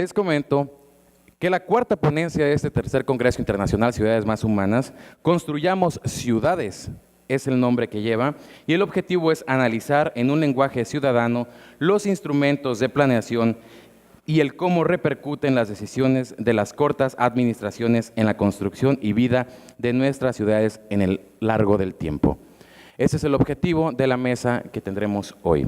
Les comento que la cuarta ponencia de este tercer Congreso Internacional Ciudades Más Humanas, Construyamos Ciudades, es el nombre que lleva, y el objetivo es analizar en un lenguaje ciudadano los instrumentos de planeación y el cómo repercuten las decisiones de las cortas administraciones en la construcción y vida de nuestras ciudades en el largo del tiempo. Ese es el objetivo de la mesa que tendremos hoy.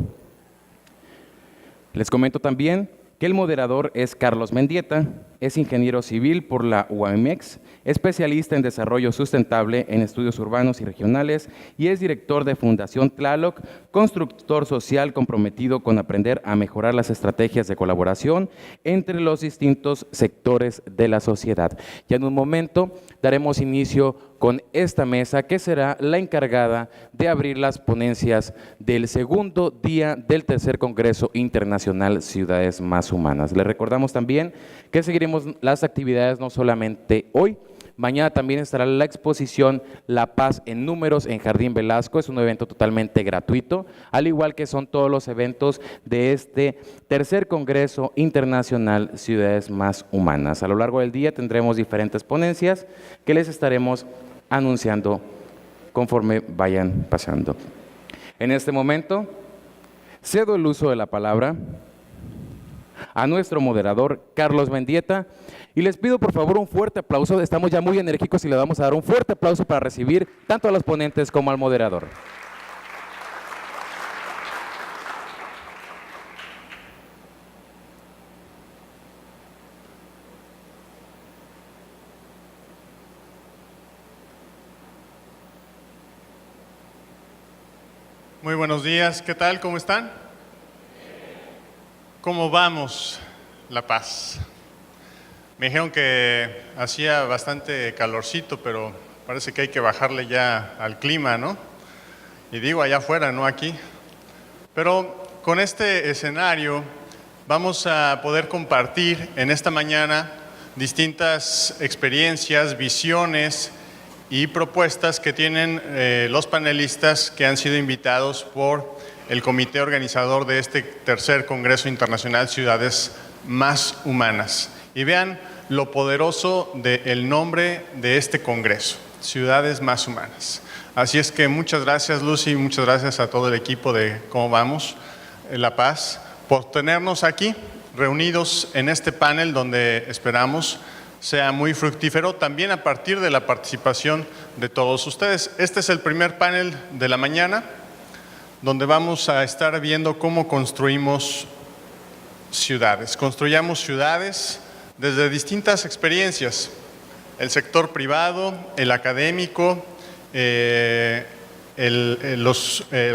Les comento también que el moderador es Carlos Mendieta, es ingeniero civil por la UAMX, especialista en desarrollo sustentable en estudios urbanos y regionales y es director de Fundación Tlaloc, constructor social comprometido con aprender a mejorar las estrategias de colaboración entre los distintos sectores de la sociedad. Ya en un momento daremos inicio con esta mesa que será la encargada de abrir las ponencias del segundo día del tercer Congreso Internacional Ciudades Más Humanas. Les recordamos también que seguiremos las actividades no solamente hoy, mañana también estará la exposición La Paz en Números en Jardín Velasco, es un evento totalmente gratuito, al igual que son todos los eventos de este tercer Congreso Internacional Ciudades Más Humanas. A lo largo del día tendremos diferentes ponencias que les estaremos anunciando conforme vayan pasando. En este momento, cedo el uso de la palabra a nuestro moderador, Carlos Mendieta, y les pido por favor un fuerte aplauso. Estamos ya muy enérgicos y le vamos a dar un fuerte aplauso para recibir tanto a los ponentes como al moderador. Muy buenos días, ¿qué tal? ¿Cómo están? ¿Cómo vamos, La Paz? Me dijeron que hacía bastante calorcito, pero parece que hay que bajarle ya al clima, ¿no? Y digo allá afuera, no aquí. Pero con este escenario vamos a poder compartir en esta mañana distintas experiencias, visiones y propuestas que tienen los panelistas que han sido invitados por el comité organizador de este tercer Congreso Internacional Ciudades Más Humanas. Y vean lo poderoso del nombre de este congreso, Ciudades Más Humanas. Así es que muchas gracias, Lucy, muchas gracias a todo el equipo de Cómo Vamos, La Paz, por tenernos aquí reunidos en este panel donde esperamos sea muy fructífero, también a partir de la participación de todos ustedes. Este es el primer panel de la mañana, donde vamos a estar viendo cómo construimos ciudades. Construyamos ciudades desde distintas experiencias, el sector privado, el académico, la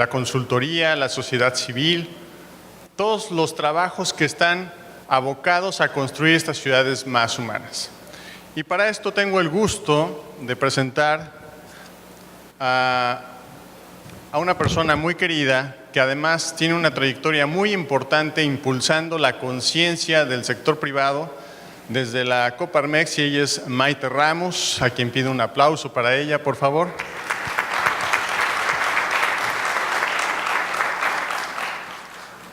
consultoría, la sociedad civil, todos los trabajos que están abocados a construir estas ciudades más humanas. Y para esto tengo el gusto de presentar a una persona muy querida que además tiene una trayectoria muy importante impulsando la conciencia del sector privado desde la Coparmex, y ella es Maite Ramos, a quien pido un aplauso para ella, por favor.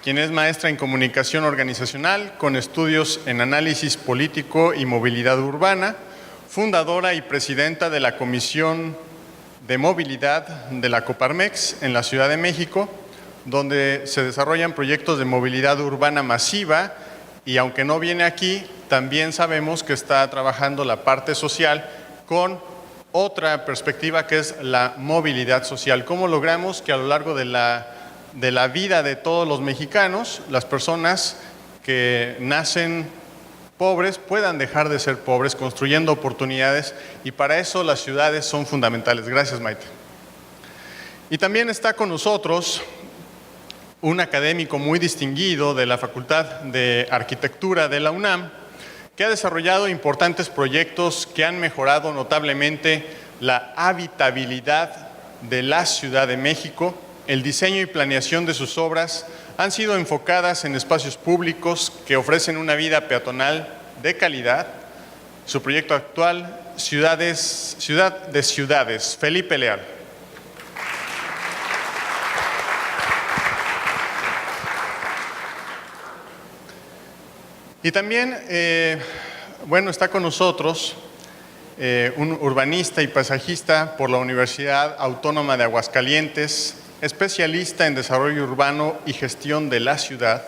Quien es maestra en comunicación organizacional con estudios en análisis político y movilidad urbana, fundadora y presidenta de la Comisión de Movilidad de la Coparmex en la Ciudad de México, donde se desarrollan proyectos de movilidad urbana masiva, y aunque no viene aquí, también sabemos que está trabajando la parte social con otra perspectiva que es la movilidad social. ¿Cómo logramos que a lo largo de la vida de todos los mexicanos, las personas que nacen pobres puedan dejar de ser pobres, construyendo oportunidades? Y para eso las ciudades son fundamentales. Gracias, Maite. Y también está con nosotros un académico muy distinguido de la Facultad de Arquitectura de la UNAM, que ha desarrollado importantes proyectos que han mejorado notablemente la habitabilidad de la Ciudad de México. El diseño y planeación de sus obras han sido enfocadas en espacios públicos que ofrecen una vida peatonal de calidad. Su proyecto actual, Ciudad de Ciudades, Felipe Leal. Y también, bueno, está con nosotros un urbanista y paisajista por la Universidad Autónoma de Aguascalientes, especialista en desarrollo urbano y gestión de la ciudad,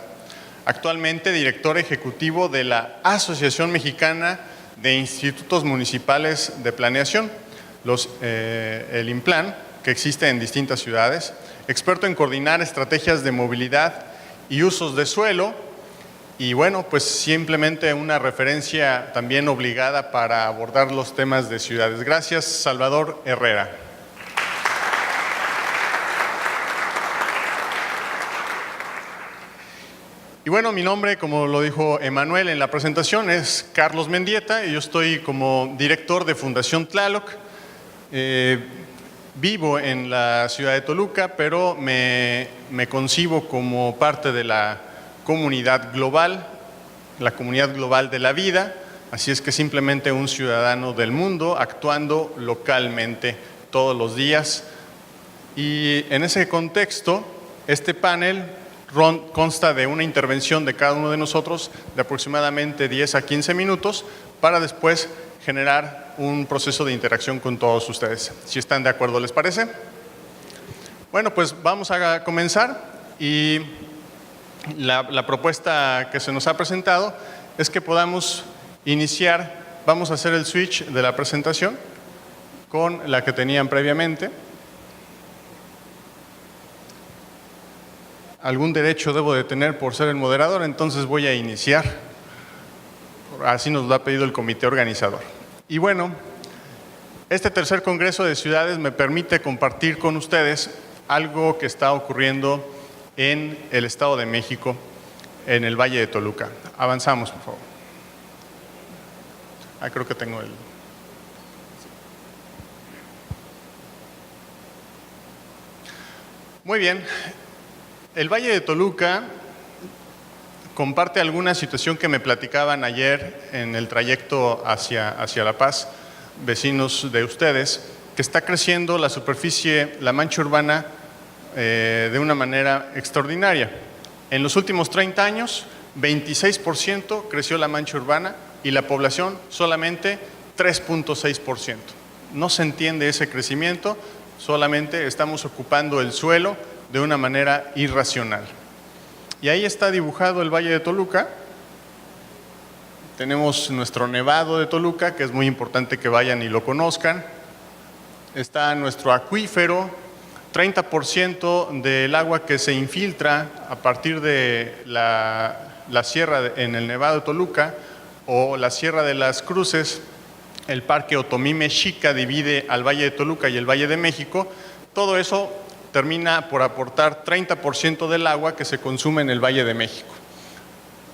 actualmente director ejecutivo de la Asociación Mexicana de Institutos Municipales de Planeación, el IMPLAN, que existe en distintas ciudades, experto en coordinar estrategias de movilidad y usos de suelo, y bueno, pues simplemente una referencia también obligada para abordar los temas de ciudades. Gracias, Salvador Herrera. Y bueno, mi nombre, como lo dijo Emanuel en la presentación, es Carlos Mendieta y yo estoy como director de Fundación Tlaloc. Vivo en la ciudad de Toluca, pero me concibo como parte de la comunidad global de la vida, así es que simplemente un ciudadano del mundo actuando localmente todos los días. Y en ese contexto, este panel consta de una intervención de cada uno de nosotros de aproximadamente 10 a 15 minutos para después generar un proceso de interacción con todos ustedes. Si están de acuerdo, ¿les parece? Bueno, pues vamos a comenzar y la propuesta que se nos ha presentado es que podamos iniciar, vamos a hacer el switch de la presentación con la que tenían previamente. Algún derecho debo de tener por ser el moderador, entonces voy a iniciar. Así nos lo ha pedido el comité organizador. Y bueno, este tercer Congreso de Ciudades me permite compartir con ustedes algo que está ocurriendo en el Estado de México, en el Valle de Toluca. Avanzamos, por favor. Creo que tengo el... Muy bien. El Valle de Toluca comparte alguna situación que me platicaban ayer en el trayecto hacia La Paz, vecinos de ustedes, que está creciendo la superficie, la mancha urbana, de una manera extraordinaria. En los últimos 30 años, 26% creció la mancha urbana y la población solamente 3.6%. No se entiende ese crecimiento, solamente estamos ocupando el suelo de una manera irracional. Y ahí está dibujado el Valle de Toluca. Tenemos nuestro Nevado de Toluca, que es muy importante que vayan y lo conozcan. Está nuestro acuífero, 30% del agua que se infiltra a partir de la sierra en el Nevado de Toluca o la Sierra de las Cruces. El Parque Otomí Mexica divide al Valle de Toluca y el Valle de México. Todo eso termina por aportar 30% del agua que se consume en el Valle de México.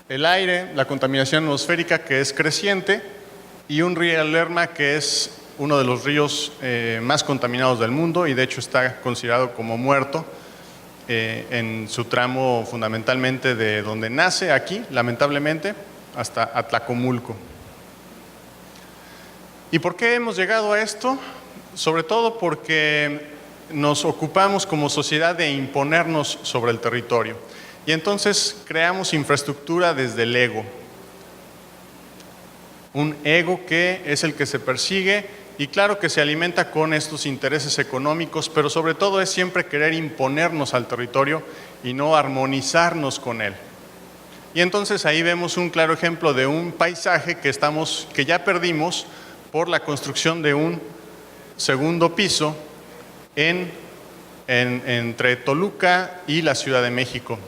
El aire, la contaminación atmosférica que es creciente y un río Lerma que es uno de los ríos más contaminados del mundo y de hecho está considerado como muerto en su tramo fundamentalmente de donde nace aquí, lamentablemente, hasta Atlacomulco. ¿Y por qué hemos llegado a esto? Sobre todo porque nos ocupamos como sociedad de imponernos sobre el territorio y entonces creamos infraestructura desde el ego. Un ego que es el que se persigue y claro que se alimenta con estos intereses económicos, pero sobre todo es siempre querer imponernos al territorio y no armonizarnos con él. Y entonces ahí vemos un claro ejemplo de un paisaje que ya perdimos por la construcción de un segundo piso entre Toluca y la Ciudad de México.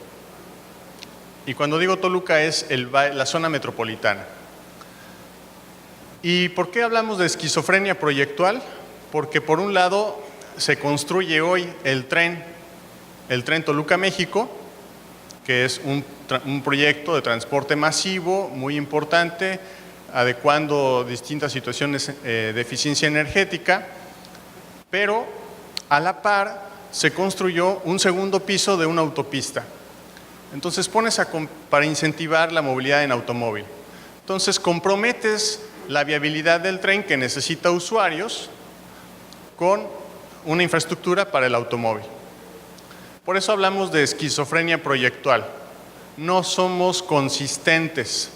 Y cuando digo Toluca es la zona metropolitana. ¿Y por qué hablamos de esquizofrenia proyectual? Porque por un lado se construye hoy el tren Toluca-México, que es un proyecto de transporte masivo muy importante, adecuando distintas situaciones de eficiencia energética, pero a la par se construyó un segundo piso de una autopista. Entonces para incentivar la movilidad en automóvil. Entonces comprometes la viabilidad del tren que necesita usuarios con una infraestructura para el automóvil. Por eso hablamos de esquizofrenia proyectual. No somos consistentes.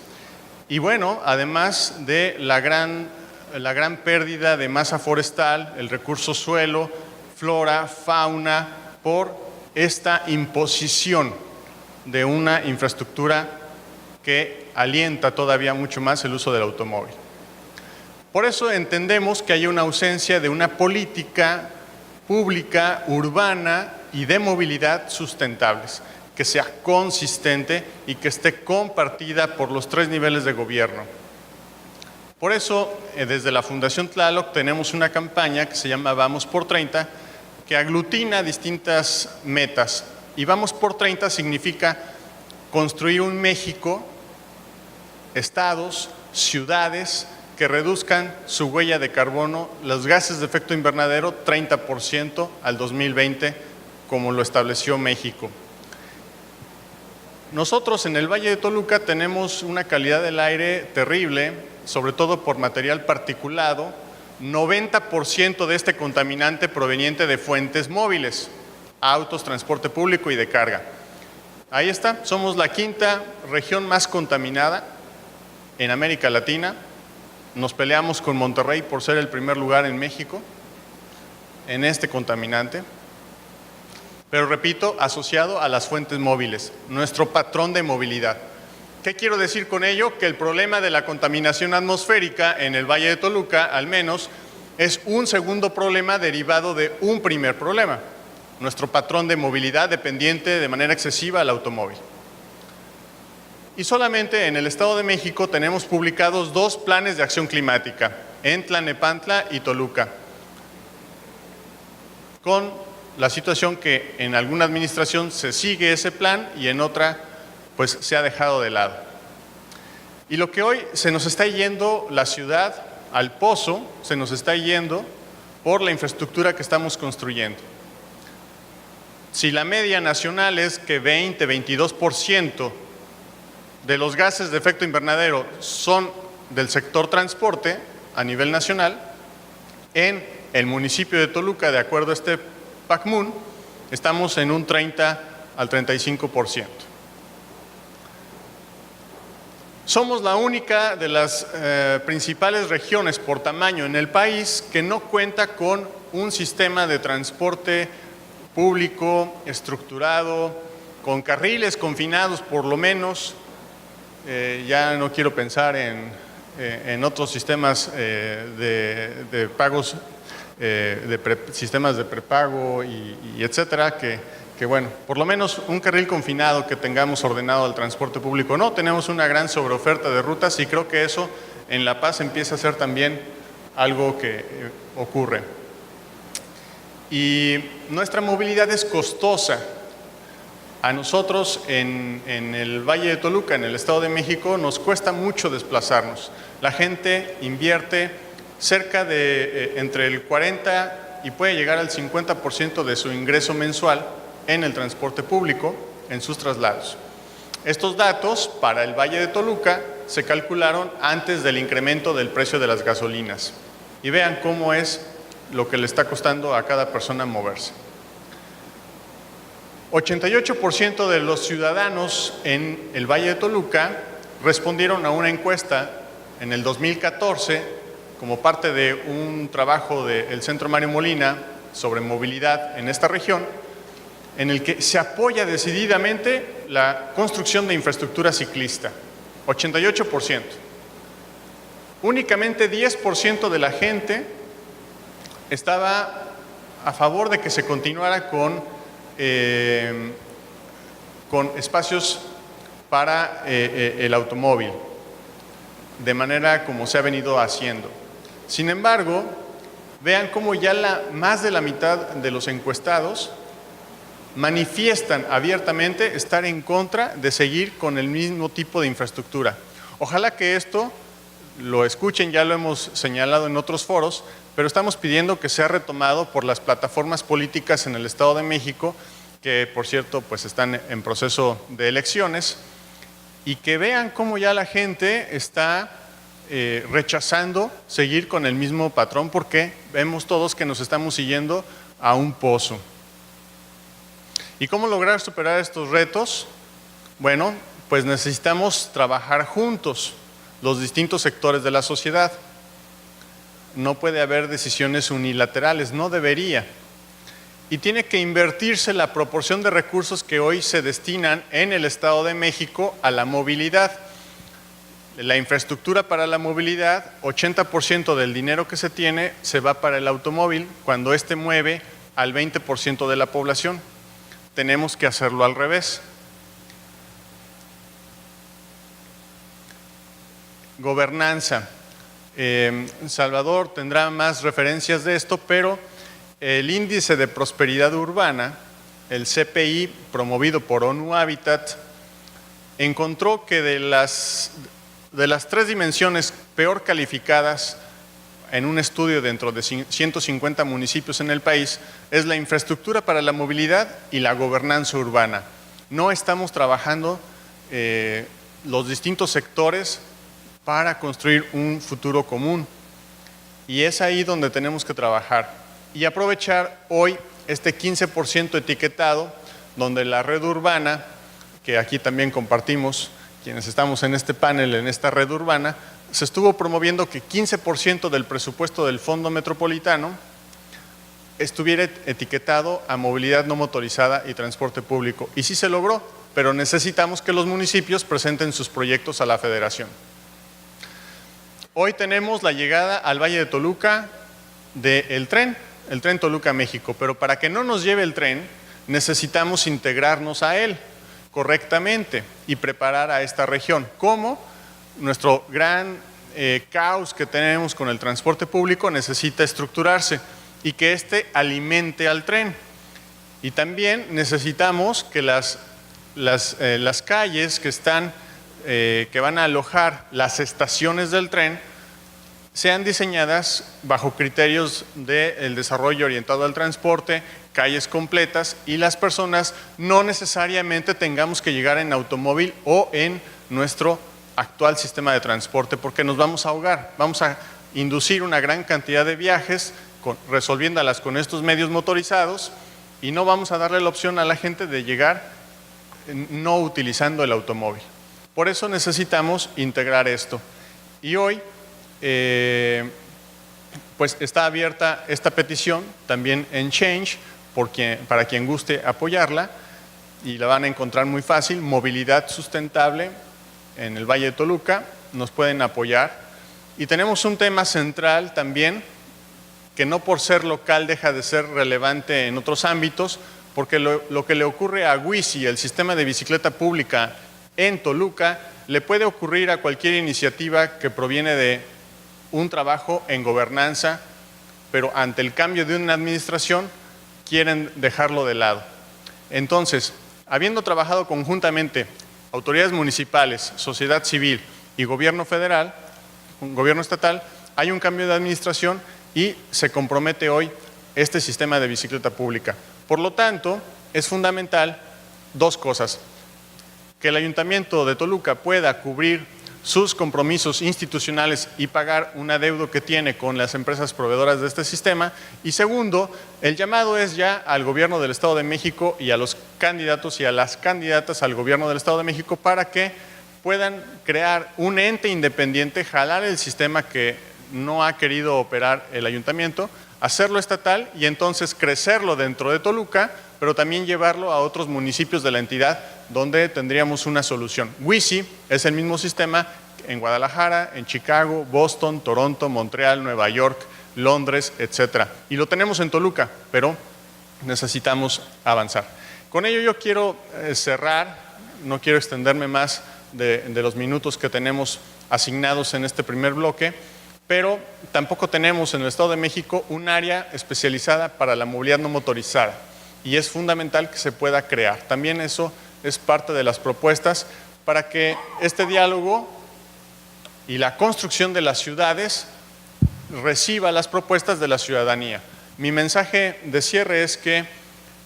Y bueno, además de la gran pérdida de masa forestal, el recurso suelo, flora, fauna, por esta imposición de una infraestructura que alienta todavía mucho más el uso del automóvil. Por eso entendemos que hay una ausencia de una política pública, urbana y de movilidad sustentables, que sea consistente y que esté compartida por los 3 niveles de gobierno. Por eso, desde la Fundación Tlaloc tenemos una campaña que se llama Vamos por 30, que aglutina distintas metas. Y Vamos por 30 significa construir un México, estados, ciudades, que reduzcan su huella de carbono, los gases de efecto invernadero, 30% al 2020, como lo estableció México. Nosotros en el Valle de Toluca tenemos una calidad del aire terrible, sobre todo por material particulado, 90% de este contaminante proveniente de fuentes móviles, autos, transporte público y de carga. Ahí está, somos la 5ª región más contaminada en América Latina. Nos peleamos con Monterrey por ser el primer lugar en México en este contaminante. Pero repito, asociado a las fuentes móviles, nuestro patrón de movilidad. ¿Qué quiero decir con ello? Que el problema de la contaminación atmosférica en el Valle de Toluca, al menos, es un segundo problema derivado de un primer problema, nuestro patrón de movilidad dependiente de manera excesiva al automóvil. Y solamente en el Estado de México tenemos publicados 2 planes de acción climática, en Tlalnepantla y Toluca, con la situación que en alguna administración se sigue ese plan y en otra pues se ha dejado de lado. Y lo que hoy se nos está yendo la ciudad al pozo, se nos está yendo por la infraestructura que estamos construyendo. Si la media nacional es que 22% de los gases de efecto invernadero son del sector transporte a nivel nacional, en el municipio de Toluca, de acuerdo a este PACMUN, estamos en un 30 al 35%. Somos la única de las principales regiones por tamaño en el país que no cuenta con un sistema de transporte público estructurado, con carriles confinados por lo menos. Ya no quiero pensar en otros sistemas de pagos, sistemas de prepago y etcétera, que bueno, por lo menos un carril confinado que tengamos ordenado al transporte público. No, tenemos una gran sobreoferta de rutas y creo que eso en La Paz empieza a ser también algo que ocurre. Y nuestra movilidad es costosa. A nosotros en el Valle de Toluca, en el Estado de México, nos cuesta mucho desplazarnos. La gente invierte cerca de entre el 40 y puede llegar al 50% de su ingreso mensual en el transporte público, en sus traslados. Estos datos para el Valle de Toluca se calcularon antes del incremento del precio de las gasolinas. Y vean cómo es lo que le está costando a cada persona moverse. 88% de los ciudadanos en el Valle de Toluca respondieron a una encuesta en el 2014 como parte de un trabajo del Centro Mario Molina sobre movilidad en esta región, en el que se apoya decididamente la construcción de infraestructura ciclista, 88%. Únicamente 10% de la gente estaba a favor de que se continuara con espacios para el automóvil, de manera como se ha venido haciendo. Sin embargo, vean cómo ya más de la mitad de los encuestados manifiestan abiertamente estar en contra de seguir con el mismo tipo de infraestructura. Ojalá que esto lo escuchen, ya lo hemos señalado en otros foros, pero estamos pidiendo que sea retomado por las plataformas políticas en el Estado de México, que por cierto pues están en proceso de elecciones, y que vean cómo ya la gente está rechazando seguir con el mismo patrón, porque vemos todos que nos estamos siguiendo a un pozo. ¿Y cómo lograr superar estos retos? Bueno, pues necesitamos trabajar juntos. los distintos sectores de la sociedad. No puede haber decisiones unilaterales, no debería. Y tiene que invertirse la proporción de recursos que hoy se destinan en el Estado de México a la movilidad. La infraestructura para la movilidad, 80% del dinero que se tiene se va para el automóvil, cuando éste mueve al 20% de la población. Tenemos que hacerlo al revés. Gobernanza. Salvador tendrá más referencias de esto, pero el Índice de Prosperidad Urbana, el CPI, promovido por ONU Habitat, encontró que de las 3 dimensiones peor calificadas en un estudio dentro de 150 municipios en el país, es la infraestructura para la movilidad y la gobernanza urbana. No estamos trabajando los distintos sectores para construir un futuro común. Y es ahí donde tenemos que trabajar. Y aprovechar hoy este 15% etiquetado, donde la red urbana, que aquí también compartimos, quienes estamos en este panel, en esta red urbana, se estuvo promoviendo que 15% del presupuesto del Fondo Metropolitano estuviera etiquetado a movilidad no motorizada y transporte público. Y sí se logró, pero necesitamos que los municipios presenten sus proyectos a la Federación. Hoy tenemos la llegada al Valle de Toluca del tren, el tren Toluca-México, pero para que no nos lleve el tren, necesitamos integrarnos a él correctamente y preparar a esta región. ¿Cómo? Nuestro gran caos que tenemos con el transporte público necesita estructurarse y que éste alimente al tren. Y también necesitamos que las calles que van a alojar las estaciones del tren sean diseñadas bajo criterios del desarrollo orientado al transporte, calles completas, y las personas no necesariamente tengamos que llegar en automóvil o en nuestro actual sistema de transporte, porque nos vamos a ahogar. Vamos a inducir una gran cantidad de viajes resolviéndolas con estos medios motorizados, y no vamos a darle la opción a la gente de llegar no utilizando el automóvil. Por eso necesitamos integrar esto. Y hoy pues está abierta esta petición también en Change, para quien guste apoyarla, y la van a encontrar muy fácil. Movilidad sustentable en el Valle de Toluca, nos pueden apoyar. Y tenemos un tema central también, que no por ser local deja de ser relevante en otros ámbitos, porque lo que le ocurre a WISI, el sistema de bicicleta pública en Toluca, le puede ocurrir a cualquier iniciativa que proviene de un trabajo en gobernanza, pero ante el cambio de una administración quieren dejarlo de lado. Entonces, habiendo trabajado conjuntamente autoridades municipales, sociedad civil y gobierno federal, gobierno estatal, hay un cambio de administración y se compromete hoy este sistema de bicicleta pública. Por lo tanto, es fundamental 2 cosas: que el Ayuntamiento de Toluca pueda cubrir sus compromisos institucionales y pagar un adeudo que tiene con las empresas proveedoras de este sistema. Y segundo, el llamado es ya al Gobierno del Estado de México y a los candidatos y a las candidatas al Gobierno del Estado de México para que puedan crear un ente independiente, jalar el sistema que no ha querido operar el Ayuntamiento, hacerlo estatal y entonces crecerlo dentro de Toluca, pero también llevarlo a otros municipios de la entidad donde tendríamos una solución. WISI es el mismo sistema en Guadalajara, en Chicago, Boston, Toronto, Montreal, Nueva York, Londres, etcétera. Y lo tenemos en Toluca, pero necesitamos avanzar. Con ello yo quiero cerrar, no quiero extenderme más de los minutos que tenemos asignados en este primer bloque, pero tampoco tenemos en el Estado de México un área especializada para la movilidad no motorizada, y es fundamental que se pueda crear. También eso es parte de las propuestas para que este diálogo y la construcción de las ciudades reciba las propuestas de la ciudadanía. Mi mensaje de cierre es que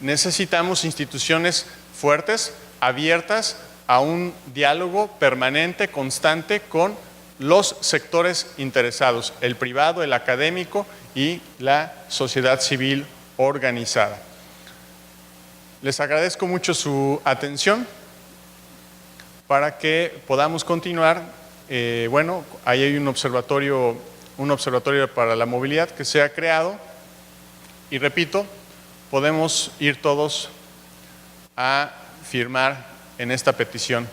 necesitamos instituciones fuertes, abiertas a un diálogo permanente, constante con los sectores interesados, el privado, el académico y la sociedad civil organizada. Les agradezco mucho su atención para que podamos continuar bueno, ahí hay un observatorio para la movilidad que se ha creado y repito, podemos ir todos a firmar en esta petición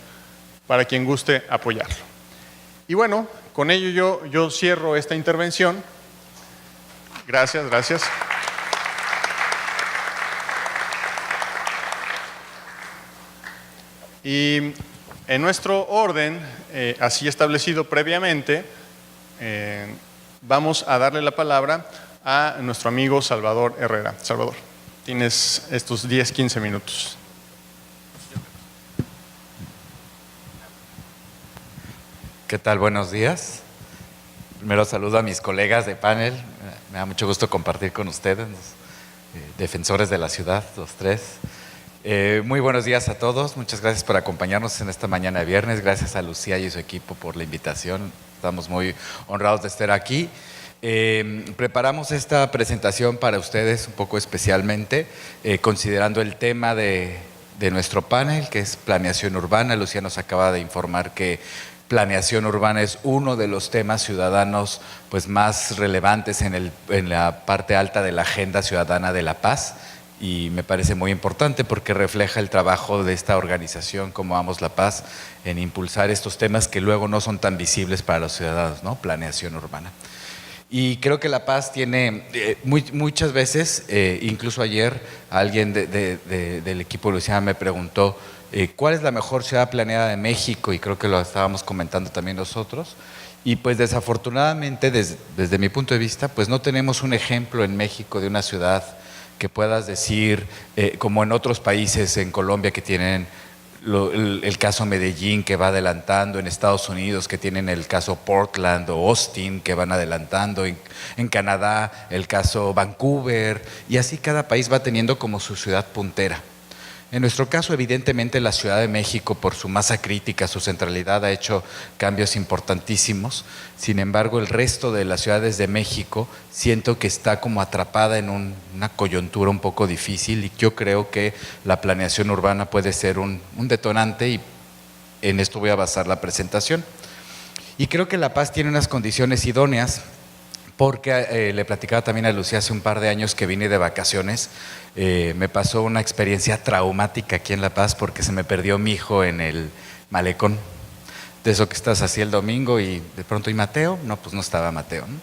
para quien guste apoyarlo. Y bueno, con ello yo cierro esta intervención. Gracias, gracias. Y en nuestro orden, así establecido previamente, vamos a darle la palabra a nuestro amigo Salvador Herrera. Salvador, tienes estos 10-15 minutos. ¿Qué tal? Buenos días. Primero saludo a mis colegas de panel. Me da mucho gusto compartir con ustedes, los defensores de la ciudad, los tres. Muy buenos días a todos. Muchas gracias por acompañarnos en esta mañana de viernes. Gracias a Lucía y su equipo por la invitación. Estamos muy honrados de estar aquí. Preparamos esta presentación para ustedes un poco especialmente, considerando el tema de nuestro panel, que es planeación urbana. Lucía nos acaba de informar que planeación urbana es uno de los temas ciudadanos pues, más relevantes en la parte alta de la agenda ciudadana de la paz. Y me parece muy importante porque refleja el trabajo de esta organización como Amos la Paz en impulsar estos temas que luego no son tan visibles para los ciudadanos, ¿no? Planeación urbana. Y creo que la paz tiene muchas veces, incluso ayer alguien del equipo de Luciana me preguntó ¿cuál es la mejor ciudad planeada de México? Y creo que lo estábamos comentando también nosotros. Y pues desafortunadamente desde mi punto de vista pues no tenemos un ejemplo en México de una ciudad que puedas decir, como en otros países, en Colombia que tienen el caso Medellín que va adelantando, en Estados Unidos que tienen el caso Portland o Austin que van adelantando, en Canadá el caso Vancouver, y así cada país va teniendo como su ciudad puntera. En nuestro caso, evidentemente, la Ciudad de México, por su masa crítica, su centralidad, ha hecho cambios importantísimos. Sin embargo, el resto de las ciudades de México siento que está como atrapada en una coyuntura un poco difícil, y yo creo que la planeación urbana puede ser un detonante, y en esto voy a basar la presentación. Y creo que La Paz tiene unas condiciones idóneas, porque le platicaba también a Lucía hace un par de años que vine de vacaciones. Me pasó una experiencia traumática aquí en La Paz porque se me perdió mi hijo en el malecón. De eso que estás así el domingo y de pronto, ¿y Mateo? No, pues no estaba Mateo, ¿no?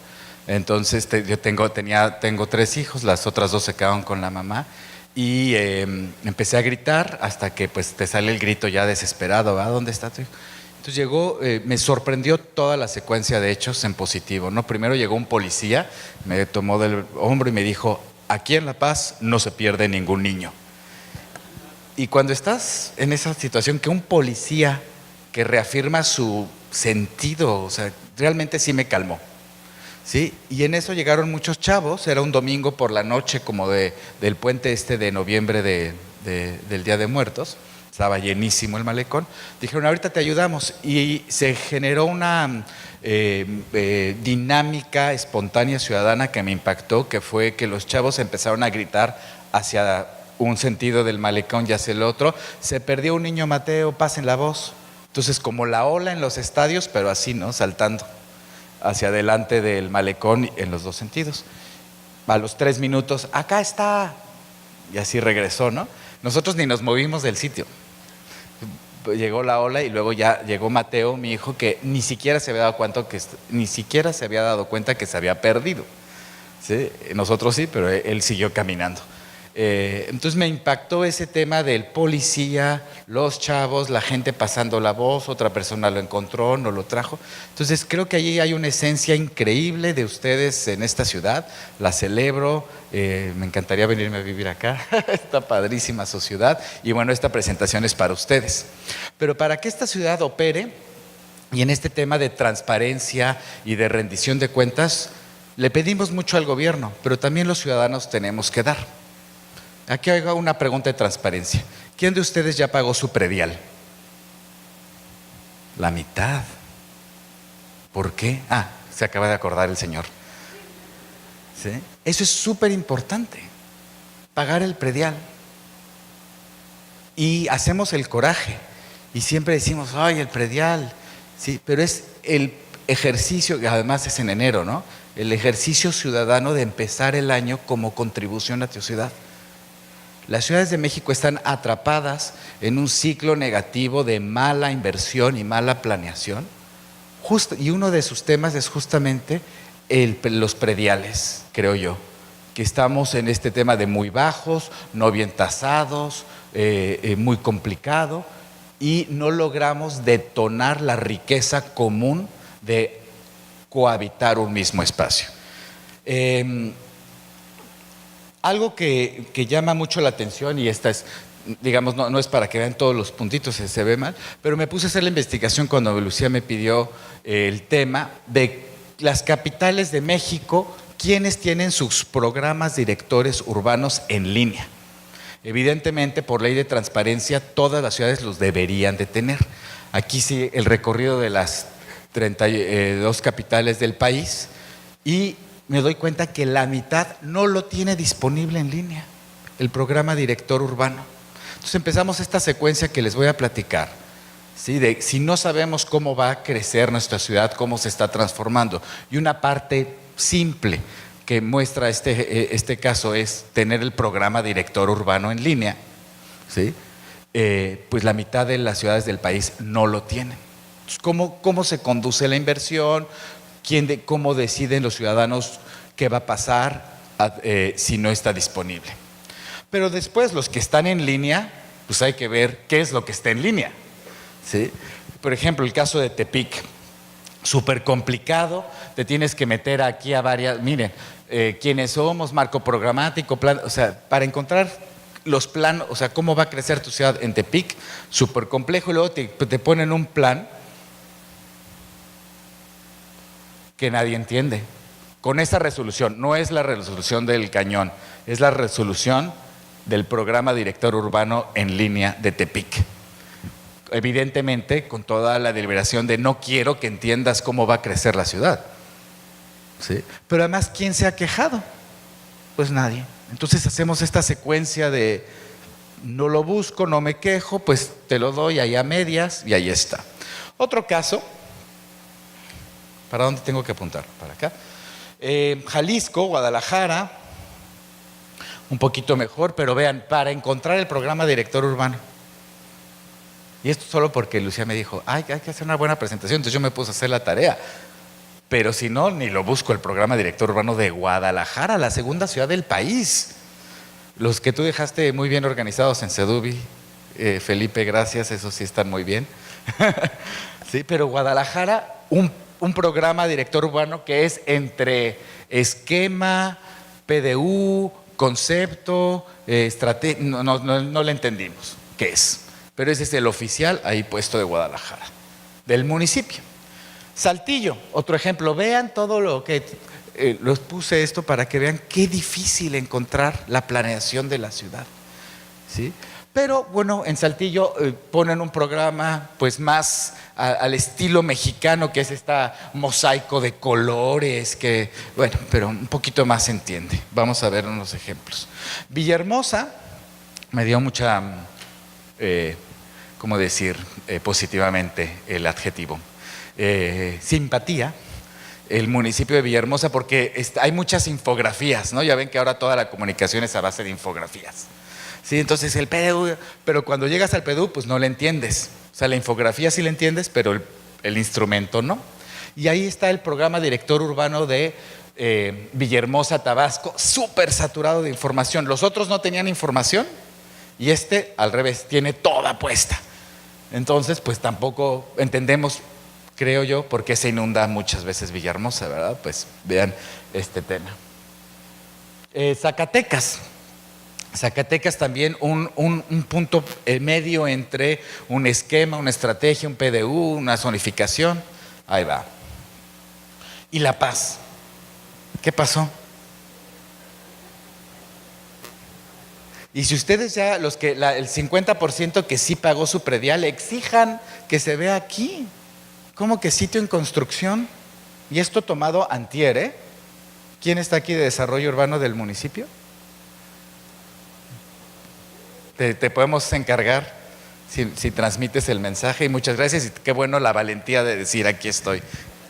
Entonces yo tengo 3 hijos, las otras 2 se quedaron con la mamá, y empecé a gritar hasta que pues te sale el grito ya desesperado, ¿va? ¿Dónde está tu hijo? Entonces llegó, me sorprendió toda la secuencia de hechos en positivo, ¿no? Primero llegó un policía, me tomó del hombro y me dijo: aquí en La Paz no se pierde ningún niño. Y cuando estás en esa situación, que un policía que reafirma su sentido, o sea, realmente sí me calmó, ¿sí? Y en eso llegaron muchos chavos, era un domingo por la noche como del puente de noviembre del Día de Muertos. Estaba llenísimo el malecón. Dijeron: ahorita te ayudamos. Y se generó una dinámica espontánea ciudadana que me impactó, que fue que los chavos empezaron a gritar hacia un sentido del malecón y hacia el otro: se perdió un niño, Mateo, pasen la voz. Entonces, como la ola en los estadios, pero así, ¿no? Saltando hacia adelante del malecón en los 2 sentidos. A los 3 minutos, acá está. Y así regresó, ¿no? Nosotros ni nos movimos del sitio. Llegó la ola y luego ya llegó Mateo, mi hijo, que ni siquiera se había dado cuenta que se había perdido, ¿sí? Nosotros sí, pero él siguió caminando. Entonces me impactó ese tema del policía, los chavos, la gente pasando la voz, otra persona lo encontró, no lo trajo. Entonces creo que allí hay una esencia increíble de ustedes en esta ciudad, la celebro, me encantaría venirme a vivir acá, está padrísima su ciudad, y bueno, esta presentación es para ustedes. Pero para que esta ciudad opere, y en este tema de transparencia y de rendición de cuentas, le pedimos mucho al gobierno, pero también los ciudadanos tenemos que dar. Aquí hago una pregunta de transparencia. ¿Quién de ustedes ya pagó su predial? La mitad. ¿Por qué? Se acaba de acordar el señor. ¿Sí? Eso es súper importante, pagar el predial. Y hacemos el coraje y siempre decimos: ay, el predial. Sí, pero es el ejercicio, que además es en enero, ¿no? El ejercicio ciudadano de empezar el año como contribución a tu ciudad. Las ciudades de México están atrapadas en un ciclo negativo de mala inversión y mala planeación. Y uno de sus temas es justamente los prediales, creo yo, que estamos en este tema de muy bajos, no bien tasados, muy complicado, y no logramos detonar la riqueza común de cohabitar un mismo espacio. Algo que llama mucho la atención, y esta es, digamos, no es para que vean todos los puntitos, se ve mal, pero me puse a hacer la investigación cuando Lucía me pidió el tema de las capitales de México, quienes tienen sus programas directores urbanos en línea. Evidentemente, por ley de transparencia, todas las ciudades los deberían de tener. Aquí sí, el recorrido de las 32 capitales del país, y me doy cuenta que la mitad no lo tiene disponible en línea, el programa director urbano. Entonces empezamos esta secuencia que les voy a platicar, ¿sí? De si no sabemos cómo va a crecer nuestra ciudad, cómo se está transformando. Y una parte simple que muestra este caso es tener el programa director urbano en línea, ¿sí? Pues la mitad de las ciudades del país no lo tienen. Entonces, ¿cómo se conduce la inversión? ¿Cómo deciden los ciudadanos qué va a pasar si no está disponible? Pero después, los que están en línea, pues hay que ver qué es lo que está en línea, ¿sí? Por ejemplo, el caso de Tepic, súper complicado, te tienes que meter aquí a varias, miren, quiénes somos, marco programático, plan, o sea, para encontrar los planos, o sea, cómo va a crecer tu ciudad en Tepic, súper complejo, y luego te ponen un plan que nadie entiende. Con esa resolución, no es la resolución del cañón, es la resolución del programa director urbano en línea de Tepic. Evidentemente, con toda la deliberación de no quiero que entiendas cómo va a crecer la ciudad, ¿sí? Pero además, ¿quién se ha quejado? Pues nadie. Entonces hacemos esta secuencia de no lo busco, no me quejo, pues te lo doy ahí a medias y ahí está. Otro caso, ¿para dónde tengo que apuntar? Para acá. Jalisco, Guadalajara, un poquito mejor, pero vean, para encontrar el programa director urbano. Y esto solo porque Lucía me dijo, hay que hacer una buena presentación, entonces yo me puse a hacer la tarea. Pero si no, ni lo busco, el programa director urbano de Guadalajara, la segunda ciudad del país. Los que tú dejaste muy bien organizados en Sedubi, Felipe, gracias, esos sí están muy bien. Sí, pero Guadalajara, un programa director urbano que es entre esquema, PDU, concepto, estrategia, no le entendimos qué es. Pero ese es el oficial ahí puesto de Guadalajara, del municipio. Saltillo, otro ejemplo. Vean todo lo que los puse esto para que vean qué difícil encontrar la planeación de la ciudad, ¿sí? Pero bueno, en Saltillo ponen un programa pues más al estilo mexicano, que es esta mosaico de colores, que bueno, pero un poquito más se entiende. Vamos a ver unos ejemplos. Villahermosa me dio mucha, ¿cómo decir positivamente el adjetivo? Simpatía, el municipio de Villahermosa, porque hay muchas infografías, ¿no? Ya ven que ahora toda la comunicación es a base de infografías, ¿sí? Entonces el PDU, pero cuando llegas al PDU, pues no le entiendes. O sea, la infografía sí la entiendes, pero el instrumento no. Y ahí está el programa director urbano de Villahermosa, Tabasco, súper saturado de información. Los otros no tenían información y este, al revés, tiene toda puesta. Entonces, pues tampoco entendemos, creo yo, por qué se inunda muchas veces Villahermosa, ¿verdad? Pues vean este tema. Zacatecas también un punto medio entre un esquema, una estrategia, un PDU, una zonificación. Ahí va. ¿Y La Paz? ¿Qué pasó? Y si ustedes ya, el 50% que sí pagó su predial, exijan que se vea aquí. ¿Cómo que sitio en construcción? Y esto tomado antier, ¿eh? ¿Quién está aquí de desarrollo urbano del municipio? ¿Te podemos encargar? si transmites el mensaje, y muchas gracias, y qué bueno la valentía de decir aquí estoy,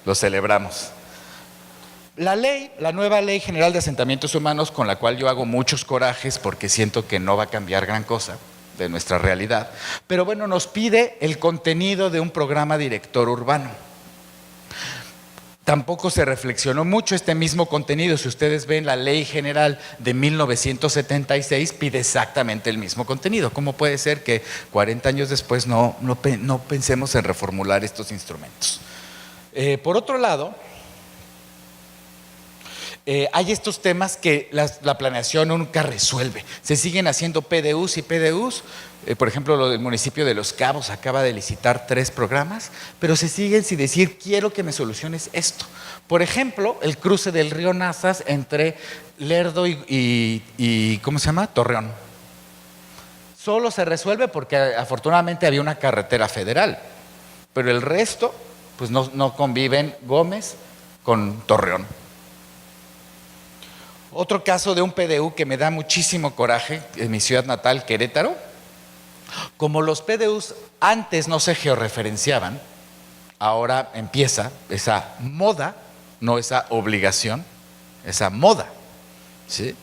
lo celebramos. La nueva Ley General de Asentamientos Humanos, con la cual yo hago muchos corajes porque siento que no va a cambiar gran cosa de nuestra realidad, pero bueno, nos pide el contenido de un programa director urbano. Tampoco se reflexionó mucho este mismo contenido. Si ustedes ven la Ley General de 1976, pide exactamente el mismo contenido. ¿Cómo puede ser que 40 años después no pensemos en reformular estos instrumentos? Por otro lado, hay estos temas que la planeación nunca resuelve. Se siguen haciendo PDUs y PDUs. Por ejemplo, lo del municipio de Los Cabos acaba de licitar 3 programas, pero se siguen sin decir, quiero que me soluciones esto. Por ejemplo, el cruce del río Nazas entre Lerdo y ¿cómo se llama? Torreón. Solo se resuelve porque afortunadamente había una carretera federal, pero el resto, pues no conviven Gómez con Torreón. Otro caso de un PDU que me da muchísimo coraje en mi ciudad natal, Querétaro. Como los PDUs antes no se georreferenciaban, ahora empieza esa moda, no esa obligación, esa moda, ¿sí?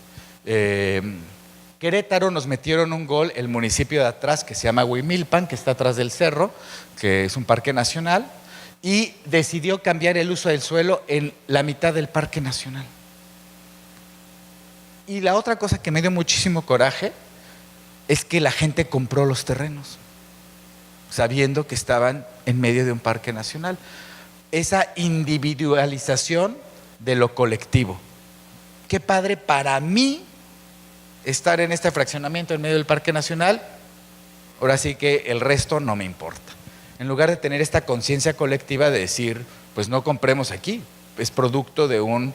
Querétaro nos metieron un gol, el municipio de atrás que se llama Huimilpan, que está atrás del cerro, que es un parque nacional, y decidió cambiar el uso del suelo en la mitad del parque nacional. Y la otra cosa que me dio muchísimo coraje es que la gente compró los terrenos, sabiendo que estaban en medio de un parque nacional. Esa individualización de lo colectivo. Qué padre para mí estar en este fraccionamiento en medio del parque nacional, ahora sí que el resto no me importa. En lugar de tener esta conciencia colectiva de decir, pues no compremos aquí, es producto de un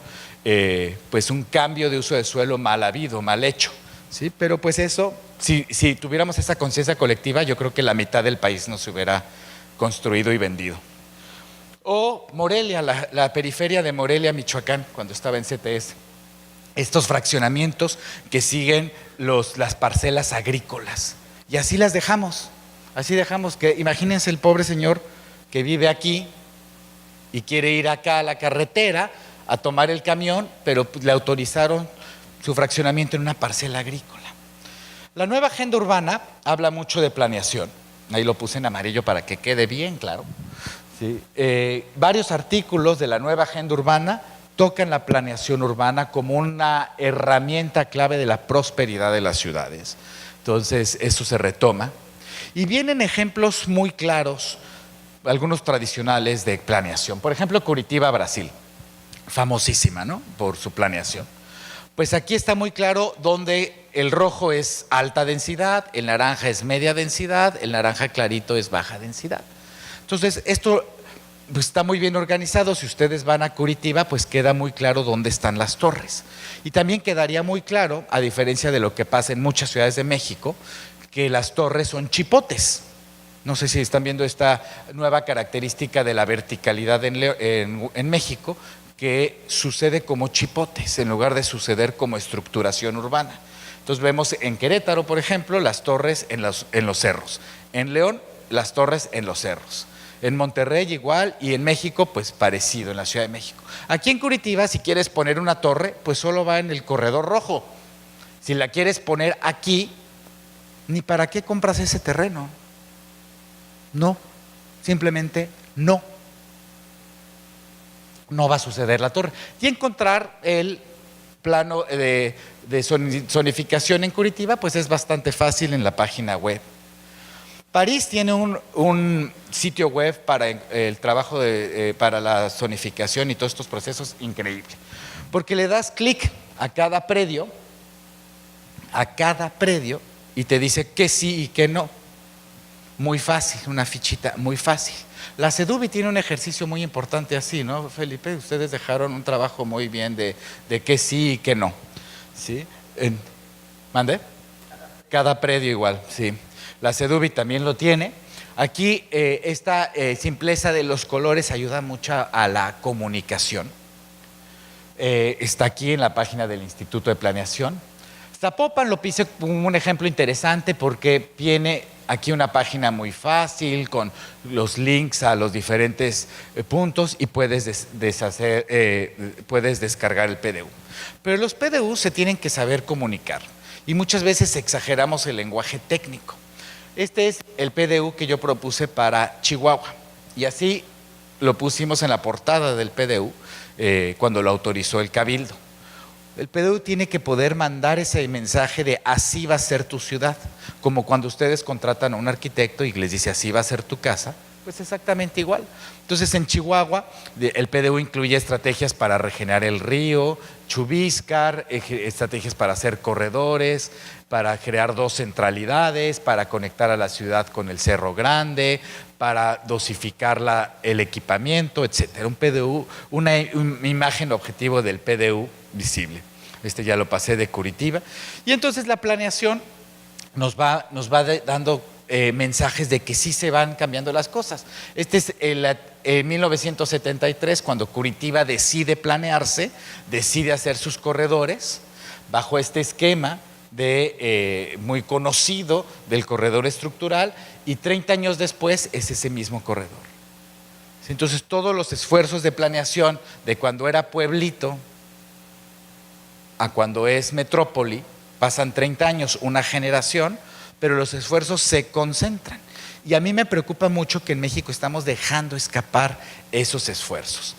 cambio de uso de suelo mal habido, mal hecho, ¿sí? Pero pues eso, si tuviéramos esa conciencia colectiva, yo creo que la mitad del país no se hubiera construido y vendido. O Morelia, la periferia de Morelia, Michoacán, cuando estaba en CTS. Estos fraccionamientos que siguen las parcelas agrícolas. Y así las dejamos. Así dejamos que, imagínense el pobre señor que vive aquí y quiere ir acá a la carretera a tomar el camión, pero le autorizaron su fraccionamiento en una parcela agrícola. La nueva agenda urbana habla mucho de planeación. Ahí lo puse en amarillo para que quede bien claro. Sí. Varios artículos de la nueva agenda urbana tocan la planeación urbana como una herramienta clave de la prosperidad de las ciudades. Entonces, eso se retoma. Y vienen ejemplos muy claros, algunos tradicionales de planeación. Por ejemplo, Curitiba, Brasil, famosísima, ¿no?, por su planeación. Pues aquí está muy claro donde el rojo es alta densidad, el naranja es media densidad, el naranja clarito es baja densidad. Entonces, esto pues está muy bien organizado. Si ustedes van a Curitiba, pues queda muy claro dónde están las torres. Y también quedaría muy claro, a diferencia de lo que pasa en muchas ciudades de México, que las torres son chipotes. No sé si están viendo esta nueva característica de la verticalidad en México, que sucede como chipotes en lugar de suceder como estructuración urbana. Entonces vemos en Querétaro, por ejemplo, las torres en los cerros. En León, las torres en los cerros. En Monterrey igual, y en México pues parecido, en la Ciudad de México. Aquí en Curitiba, si quieres poner una torre, pues solo va en el corredor rojo. Si la quieres poner aquí, ni para qué compras ese terreno. No, simplemente no. No va a suceder la torre. Y encontrar el plano de zonificación en Curitiba, pues es bastante fácil en la página web. París tiene un sitio web para el trabajo para la zonificación y todos estos procesos increíble, porque le das clic a cada predio y te dice que sí y que no. Muy fácil, una fichita muy fácil. La CEDUBI tiene un ejercicio muy importante así, ¿no, Felipe? Ustedes dejaron un trabajo muy bien de que sí y que no, ¿sí? ¿Mande? Cada predio igual, sí. La CEDUBI también lo tiene. Aquí esta simpleza de los colores ayuda mucho a la comunicación. Está aquí en la página del Instituto de Planeación. Zapopan lo puse como un ejemplo interesante porque viene aquí una página muy fácil con los links a los diferentes puntos y puedes descargar el PDU. Pero los PDU se tienen que saber comunicar y muchas veces exageramos el lenguaje técnico. Este es el PDU que yo propuse para Chihuahua y así lo pusimos en la portada del PDU cuando lo autorizó el Cabildo. El PDU tiene que poder mandar ese mensaje de así va a ser tu ciudad, como cuando ustedes contratan a un arquitecto y les dice así va a ser tu casa, pues exactamente igual. Entonces en Chihuahua el PDU incluye estrategias para regenerar el río, Chubíscar, estrategias para hacer corredores, para crear 2 centralidades, para conectar a la ciudad con el Cerro Grande, para dosificar el equipamiento, etcétera. Un PDU, una imagen objetivo del PDU visible. Este ya lo pasé de Curitiba. Y entonces la planeación nos va dando mensajes de que sí se van cambiando las cosas. Este es en 1973, cuando Curitiba decide planearse, decide hacer sus corredores bajo este esquema muy conocido del corredor estructural, y 30 años después es ese mismo corredor. Entonces todos los esfuerzos de planeación de cuando era pueblito a cuando es metrópoli pasan 30 años, una generación, pero los esfuerzos se concentran. Y a mí me preocupa mucho que en México estamos dejando escapar esos esfuerzos.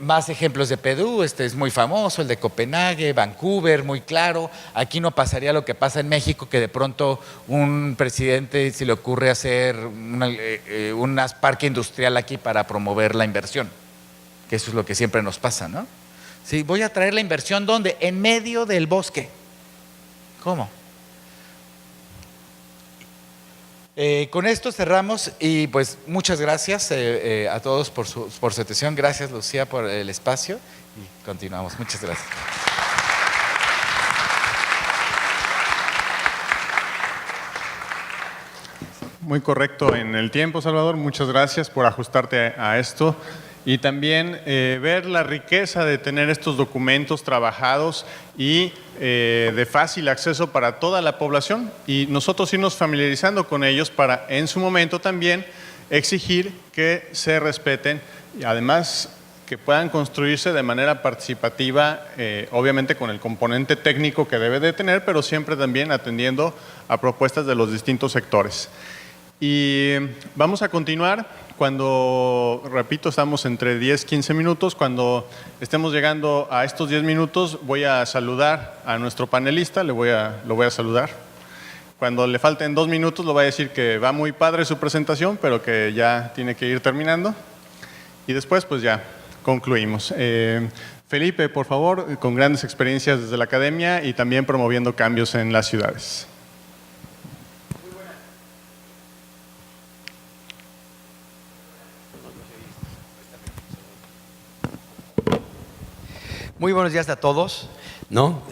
Más ejemplos de PDU, este es muy famoso, el de Copenhague, Vancouver, muy claro. Aquí no pasaría lo que pasa en México, que de pronto un presidente se le ocurre hacer un parque industrial aquí para promover la inversión, que eso es lo que siempre nos pasa, ¿no? Sí, voy a traer la inversión, ¿dónde? En medio del bosque. ¿Cómo? Con esto cerramos y pues muchas gracias a todos por su atención. Gracias, Lucía, por el espacio y continuamos. Muchas gracias. Muy correcto en el tiempo, Salvador. Muchas gracias por ajustarte a esto. Y también ver la riqueza de tener estos documentos trabajados y de fácil acceso para toda la población, y nosotros irnos familiarizando con ellos para en su momento también exigir que se respeten y además que puedan construirse de manera participativa, obviamente con el componente técnico que debe de tener, pero siempre también atendiendo a propuestas de los distintos sectores. Y vamos a continuar cuando, repito, estamos entre 10-15 minutos. Cuando estemos llegando a estos 10 minutos, voy a saludar a nuestro panelista, lo voy a saludar. Cuando le falten 2 minutos, lo voy a decir que va muy padre su presentación, pero que ya tiene que ir terminando. Y después, pues ya concluimos. Felipe, por favor, con grandes experiencias desde la academia y también promoviendo cambios en las ciudades. Muy buenos días a todos, ¿no?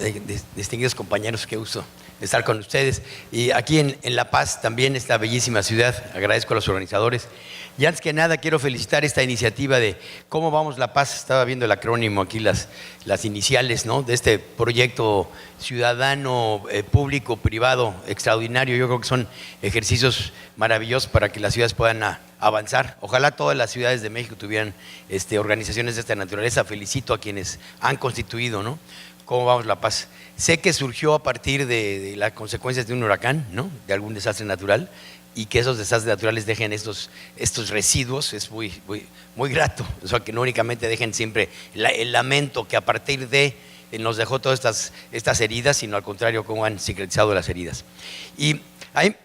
Distinguidos compañeros, qué gusto de estar con ustedes. Y aquí en La Paz, también esta bellísima ciudad, agradezco a los organizadores. Y antes que nada quiero felicitar esta iniciativa de Cómo Vamos La Paz. Estaba viendo el acrónimo aquí, las iniciales, ¿no?, de este proyecto ciudadano, público, privado, extraordinario. Yo creo que son ejercicios maravillosos para que las ciudades puedan avanzar. Ojalá todas las ciudades de México tuvieran organizaciones de esta naturaleza. Felicito a quienes han constituido, ¿no?, Cómo Vamos La Paz. Sé que surgió a partir de las consecuencias de un huracán, ¿no?, de algún desastre natural, y que esos desastres naturales dejen estos residuos es muy, muy, muy grato. O sea, que no únicamente dejen siempre el lamento que a partir de nos dejó todas estas heridas, sino al contrario, cómo han cicatrizado las heridas. Y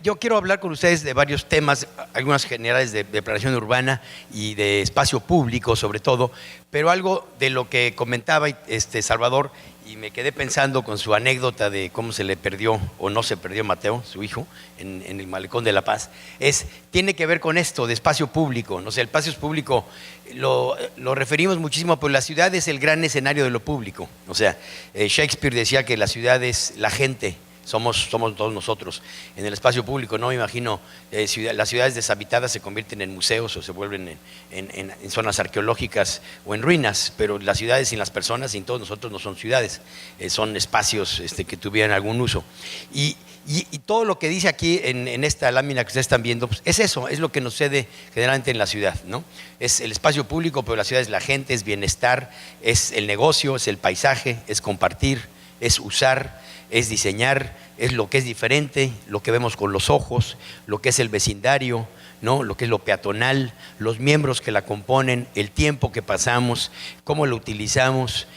yo quiero hablar con ustedes de varios temas, algunas generales de planeación urbana y de espacio público sobre todo, pero algo de lo que comentaba Salvador, y me quedé pensando con su anécdota de cómo se le perdió o no se perdió Mateo, su hijo, en el Malecón de La Paz, tiene que ver con esto de espacio público. No sé, el espacio público lo referimos muchísimo, pero la ciudad es el gran escenario de lo público. O sea, Shakespeare decía que la ciudad es la gente somos todos nosotros. En el espacio público no me imagino, las ciudades deshabitadas se convierten en museos o se vuelven en zonas arqueológicas o en ruinas, pero las ciudades sin las personas, sin todos nosotros, no son ciudades, son espacios que tuvieran algún uso. Y todo lo que dice aquí en esta lámina que ustedes están viendo, pues es eso, es lo que nos sucede generalmente en la ciudad, ¿no? Es el espacio público, pero la ciudad es la gente, es bienestar, es el negocio, es el paisaje, es compartir, es usar, es diseñar, es lo que es diferente, lo que vemos con los ojos, lo que es el vecindario, ¿no? Lo que es lo peatonal, los miembros que la componen, el tiempo que pasamos, cómo lo utilizamos,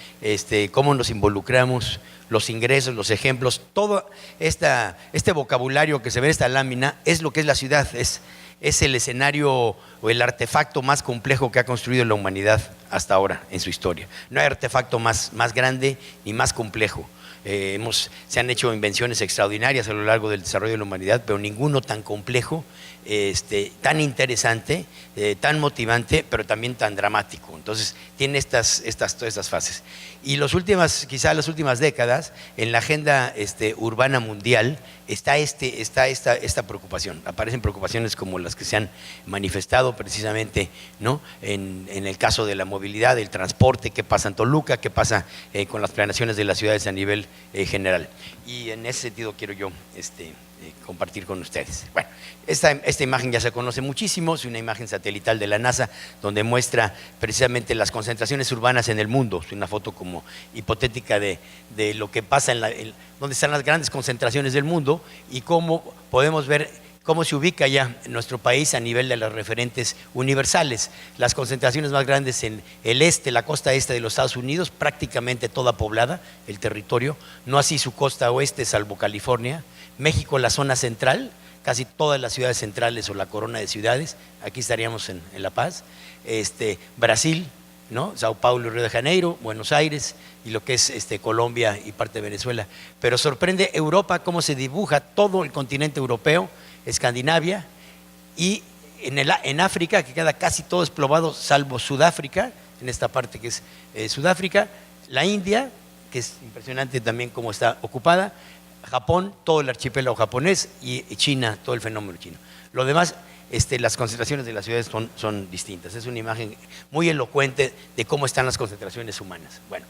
cómo nos involucramos, los ingresos, los ejemplos, todo este vocabulario que se ve en esta lámina es lo que es la ciudad, es el escenario o el artefacto más complejo que ha construido la humanidad hasta ahora en su historia. No hay artefacto más grande ni más complejo. Se han hecho invenciones extraordinarias a lo largo del desarrollo de la humanidad, pero ninguno tan complejo, tan interesante, tan motivante, pero también tan dramático. Entonces tiene todas estas fases. Y quizá las últimas décadas, en la agenda urbana mundial, está esta preocupación. Aparecen preocupaciones como las que se han manifestado precisamente, ¿no? En el caso de la movilidad, del transporte, qué pasa en Toluca, qué pasa con las planeaciones de las ciudades a nivel general. Y en ese sentido quiero yo compartir con ustedes. Bueno, esta imagen ya se conoce muchísimo, es una imagen satelital de la NASA donde muestra precisamente las concentraciones urbanas en el mundo. Es una foto como hipotética de lo que pasa donde están las grandes concentraciones del mundo y cómo podemos ver cómo se ubica ya nuestro país a nivel de las referentes universales. Las concentraciones más grandes en la costa este de los Estados Unidos, prácticamente toda poblada, el territorio, no así su costa oeste, salvo California. México, la zona central, casi todas las ciudades centrales o la corona de ciudades, aquí estaríamos en La Paz. Brasil, ¿no? Sao Paulo y Río de Janeiro, Buenos Aires y lo que es Colombia y parte de Venezuela. Pero sorprende Europa cómo se dibuja todo el continente europeo, Escandinavia, y en África, que queda casi todo despoblado, salvo Sudáfrica, en esta parte que es Sudáfrica, la India, que es impresionante también cómo está ocupada, Japón, todo el archipiélago japonés, y China, todo el fenómeno chino. Lo demás, las concentraciones de las ciudades son distintas. Es una imagen muy elocuente de cómo están las concentraciones humanas. Bueno,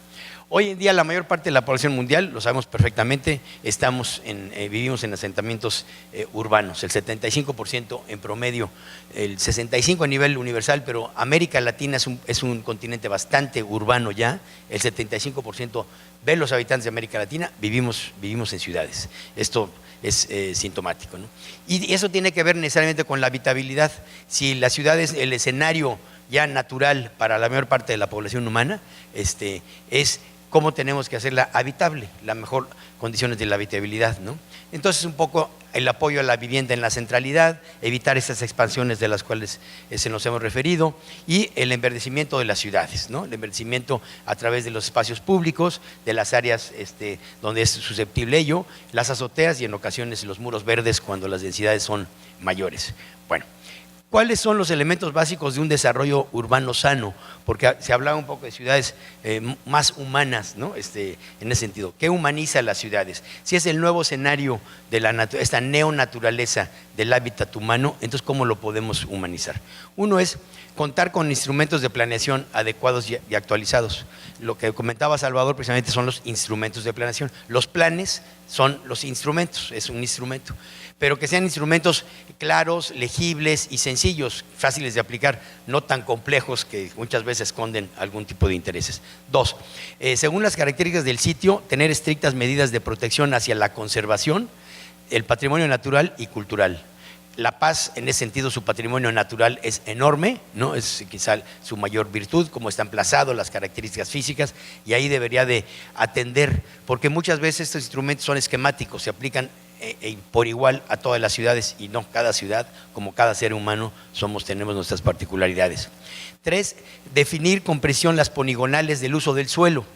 hoy en día la mayor parte de la población mundial, lo sabemos perfectamente, vivimos en asentamientos urbanos, el 75% en promedio, el 65% a nivel universal, pero América Latina es un continente bastante urbano ya, el 75% de los habitantes de América Latina vivimos en ciudades. Esto es sintomático, ¿no? Y eso tiene que ver necesariamente con la habitabilidad. Si la ciudad es el escenario ya natural para la mayor parte de la población humana, es cómo tenemos que hacerla habitable, la mejor condiciones de la habitabilidad, ¿no? Entonces un poco el apoyo a la vivienda en la centralidad, evitar estas expansiones de las cuales se nos hemos referido, y el enverdecimiento de las ciudades, ¿no? El enverdecimiento a través de los espacios públicos, de las áreas donde es susceptible ello, las azoteas y en ocasiones los muros verdes cuando las densidades son mayores. Bueno, ¿cuáles son los elementos básicos de un desarrollo urbano sano? Porque se hablaba un poco de ciudades más humanas, ¿no? En ese sentido. ¿Qué humaniza las ciudades? Si es el nuevo escenario de esta neonaturaleza del hábitat humano, entonces ¿cómo lo podemos humanizar? Uno es contar con instrumentos de planeación adecuados y actualizados. Lo que comentaba Salvador precisamente son los instrumentos de planeación. Los planes son los instrumentos, es un instrumento, pero que sean instrumentos claros, legibles y sencillos, fáciles de aplicar, no tan complejos que muchas veces esconden algún tipo de intereses. Dos, según las características del sitio, tener estrictas medidas de protección hacia la conservación, el patrimonio natural y cultural. La Paz, en ese sentido, su patrimonio natural es enorme, ¿no? Es quizá su mayor virtud, cómo está emplazado, las características físicas, y ahí debería de atender, porque muchas veces estos instrumentos son esquemáticos, se aplican por igual a todas las ciudades, y no, cada ciudad, como cada ser humano, tenemos nuestras particularidades. Tres, definir con precisión las poligonales del uso del suelo.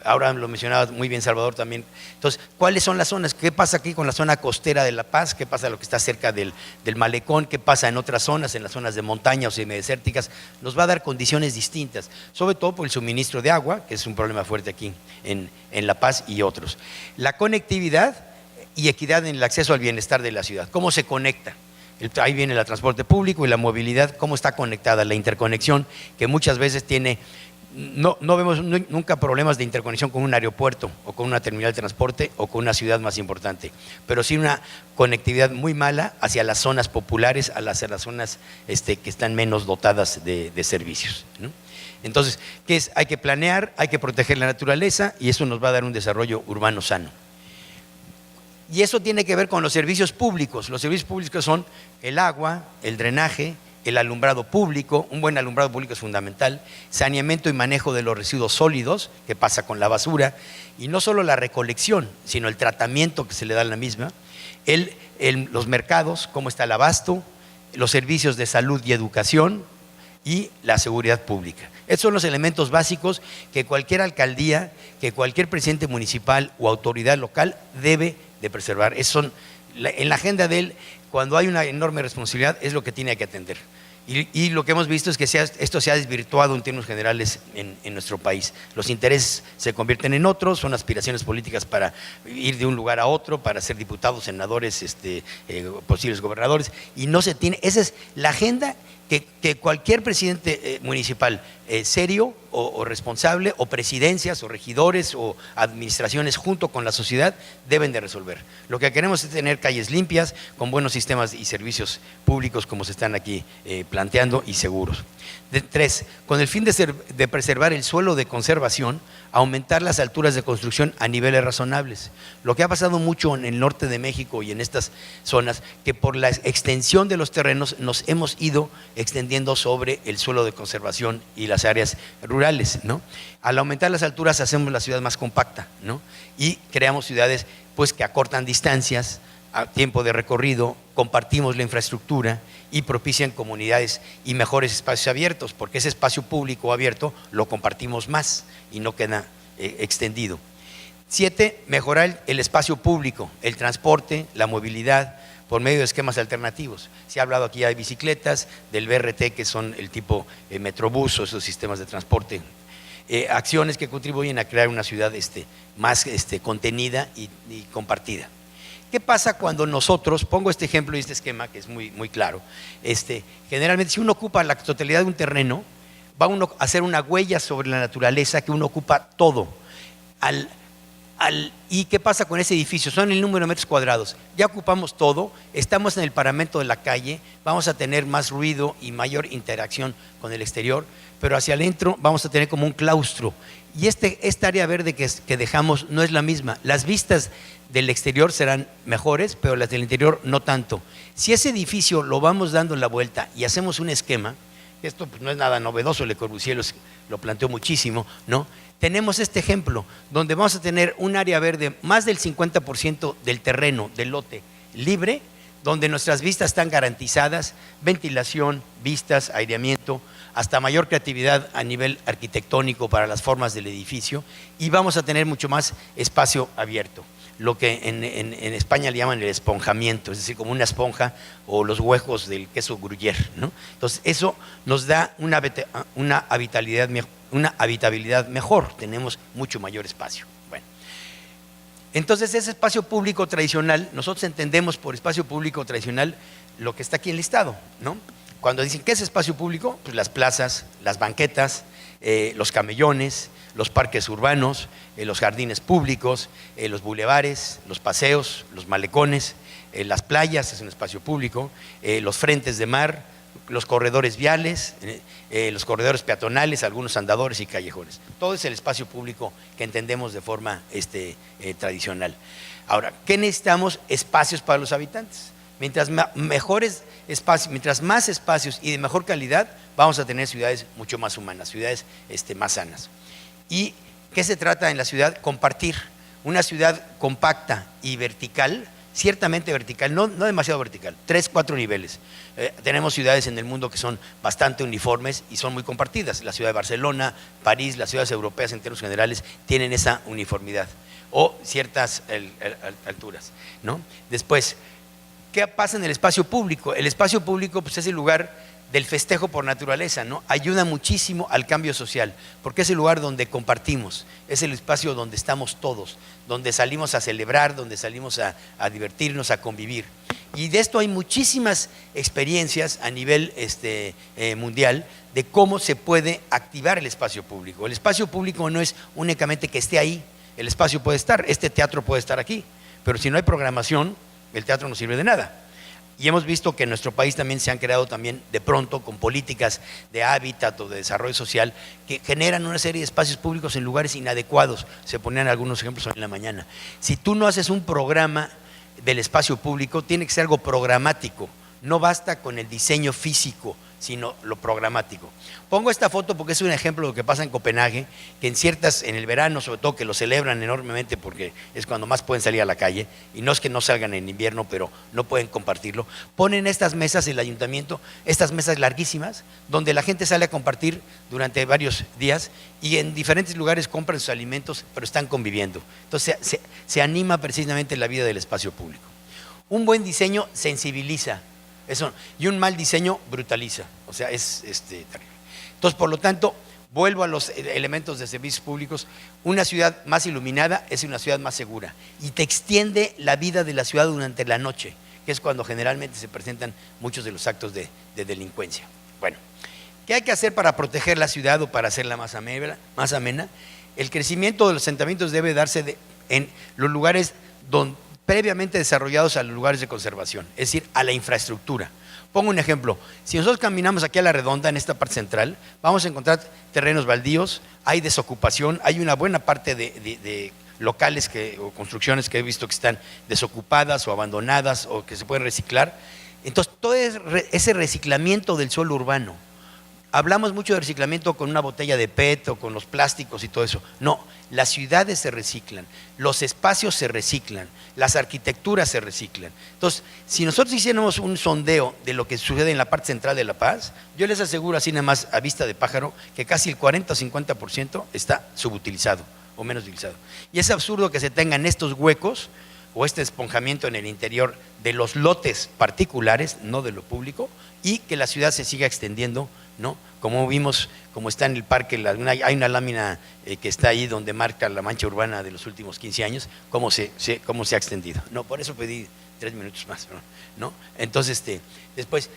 Ahora lo mencionaba muy bien Salvador también. Entonces, ¿cuáles son las zonas? ¿Qué pasa aquí con la zona costera de La Paz? ¿Qué pasa lo que está cerca del malecón? ¿Qué pasa en otras zonas, en las zonas de montaña o semidesérticas? Nos va a dar condiciones distintas, sobre todo por el suministro de agua, que es un problema fuerte aquí en La Paz y otros. La conectividad, y equidad en el acceso al bienestar de la ciudad. ¿Cómo se conecta? Ahí viene el transporte público y la movilidad, cómo está conectada, la interconexión, que muchas veces tiene, no vemos nunca problemas de interconexión con un aeropuerto o con una terminal de transporte o con una ciudad más importante, pero sí una conectividad muy mala hacia las zonas populares, a las zonas que están menos dotadas de servicios, ¿no? Entonces, ¿qué es? Hay que planear, hay que proteger la naturaleza y eso nos va a dar un desarrollo urbano sano. Y eso tiene que ver con los servicios públicos. Los servicios públicos son el agua, el drenaje, el alumbrado público. Un buen alumbrado público es fundamental. Saneamiento y manejo de los residuos sólidos, que pasa con la basura. Y no solo la recolección, sino el tratamiento que se le da a la misma. Los mercados, cómo está el abasto, los servicios de salud y educación y la seguridad pública. Estos son los elementos básicos que cualquier alcaldía, que cualquier presidente municipal o autoridad local debe de preservar. En la agenda de él, cuando hay una enorme responsabilidad, es lo que tiene que atender. Y lo que hemos visto es que esto se ha desvirtuado en términos generales en nuestro país. Los intereses se convierten en otros, son aspiraciones políticas para ir de un lugar a otro, para ser diputados, senadores, posibles gobernadores, y no se tiene. Esa es la agenda que cualquier presidente municipal serio o responsable, o presidencias, o regidores, o administraciones junto con la sociedad deben de resolver. Lo que queremos es tener calles limpias, con buenos sistemas y servicios públicos como se están aquí planteando y seguros. 3, con el fin de preservar el suelo de conservación, aumentar las alturas de construcción a niveles razonables. Lo que ha pasado mucho en el norte de México y en estas zonas, que por la extensión de los terrenos nos hemos ido extendiendo sobre el suelo de conservación y las áreas rurales, ¿no? Al aumentar las alturas hacemos la ciudad más compacta, ¿no? Y creamos ciudades pues que acortan distancias, a tiempo de recorrido, compartimos la infraestructura y propician comunidades y mejores espacios abiertos, porque ese espacio público abierto lo compartimos más y no queda extendido. 7, mejorar el espacio público, el transporte, la movilidad, por medio de esquemas alternativos. Se ha hablado aquí ya de bicicletas, del BRT, que son el tipo Metrobús o esos sistemas de transporte. Acciones que contribuyen a crear una ciudad más contenida y compartida. ¿Qué pasa cuando nosotros, pongo este ejemplo y este esquema que es muy, muy claro, generalmente si uno ocupa la totalidad de un terreno, va uno a hacer una huella sobre la naturaleza que uno ocupa todo. ¿Y qué pasa con ese edificio? Son el número de metros cuadrados. Ya ocupamos todo, estamos en el paramento de la calle, vamos a tener más ruido y mayor interacción con el exterior, pero hacia adentro vamos a tener como un claustro. Y esta área verde que dejamos no es la misma. Las vistas del exterior serán mejores, pero las del interior no tanto. Si ese edificio lo vamos dando la vuelta y hacemos un esquema, esto pues no es nada novedoso, Le Corbusier lo planteó muchísimo, ¿no? Tenemos este ejemplo, donde vamos a tener un área verde, más del 50% del terreno, del lote libre, donde nuestras vistas están garantizadas, ventilación, vistas, aireamiento, hasta mayor creatividad a nivel arquitectónico para las formas del edificio, y vamos a tener mucho más espacio abierto, lo que en España le llaman el esponjamiento, es decir, como una esponja o los huecos del queso Gruyère, ¿no? Entonces eso nos da una habitabilidad mejor, tenemos mucho mayor espacio. Bueno, entonces ese espacio público tradicional, nosotros entendemos por espacio público tradicional lo que está aquí enlistado, ¿no? Cuando dicen ¿qué es espacio público? Pues las plazas, las banquetas, los camellones, los parques urbanos, los jardines públicos, los bulevares, los paseos, los malecones, las playas, es un espacio público, los frentes de mar, los corredores viales, los corredores peatonales, algunos andadores y callejones. Todo es el espacio público que entendemos de forma tradicional. Ahora, ¿qué necesitamos? Espacios para los habitantes. Mientras mejores espacios, mientras más espacios y de mejor calidad, vamos a tener ciudades mucho más humanas, ciudades más sanas. ¿Y qué se trata en la ciudad? Compartir. Una ciudad compacta y vertical, ciertamente vertical, no demasiado vertical, 3, 4 niveles. Tenemos ciudades en el mundo que son bastante uniformes y son muy compartidas. La ciudad de Barcelona, París, las ciudades europeas en términos generales tienen esa uniformidad o ciertas alturas, ¿no? Después, ¿qué pasa en el espacio público? El espacio público pues, es el lugar del festejo por naturaleza, ¿no? Ayuda muchísimo al cambio social, porque es el lugar donde compartimos, es el espacio donde estamos todos, donde salimos a celebrar, donde salimos a divertirnos, a convivir. Y de esto hay muchísimas experiencias a nivel mundial de cómo se puede activar el espacio público. El espacio público no es únicamente que esté ahí, el espacio puede estar, este teatro puede estar aquí, pero si no hay programación, el teatro no sirve de nada. Y hemos visto que en nuestro país también se han creado también de pronto con políticas de hábitat o de desarrollo social que generan una serie de espacios públicos en lugares inadecuados. Se ponían algunos ejemplos hoy en la mañana. Si tú no haces un programa del espacio público, tiene que ser algo programático. No basta con el diseño físico, sino lo programático. Pongo esta foto porque es un ejemplo de lo que pasa en Copenhague, que en el verano sobre todo, que lo celebran enormemente porque es cuando más pueden salir a la calle, y no es que no salgan en invierno, pero no pueden compartirlo. Ponen estas mesas, el ayuntamiento, estas mesas larguísimas, donde la gente sale a compartir durante varios días y en diferentes lugares compran sus alimentos, pero están conviviendo. Entonces se anima precisamente la vida del espacio público. Un buen diseño sensibiliza. Eso, y un mal diseño brutaliza, o sea, es terrible. Entonces, por lo tanto, vuelvo a los elementos de servicios públicos. Una ciudad más iluminada es una ciudad más segura y te extiende la vida de la ciudad durante la noche, que es cuando generalmente se presentan muchos de los actos de delincuencia. Bueno, ¿qué hay que hacer para proteger la ciudad o para hacerla más amena? El crecimiento de los asentamientos debe darse en los lugares previamente desarrollados a los lugares de conservación, es decir, a la infraestructura. Pongo un ejemplo, si nosotros caminamos aquí a la redonda, en esta parte central, vamos a encontrar terrenos baldíos, hay desocupación, hay una buena parte de locales o construcciones que he visto que están desocupadas o abandonadas o que se pueden reciclar. Entonces, todo ese reciclamiento del suelo urbano, hablamos mucho de reciclamiento con una botella de PET o con los plásticos y todo eso. No, las ciudades se reciclan, los espacios se reciclan, las arquitecturas se reciclan. Entonces, si nosotros hiciéramos un sondeo de lo que sucede en la parte central de La Paz, yo les aseguro así nada más a vista de pájaro que casi el 40 o 50% está subutilizado o menos utilizado. Y es absurdo que se tengan estos huecos o este esponjamiento en el interior de los lotes particulares, no de lo público, y que la ciudad se siga extendiendo, ¿no? Como vimos, como está en el parque, hay una lámina que está ahí donde marca la mancha urbana de los últimos 15 años, cómo se ha extendido. No, por eso pedí 3 minutos más, ¿no? Entonces, después,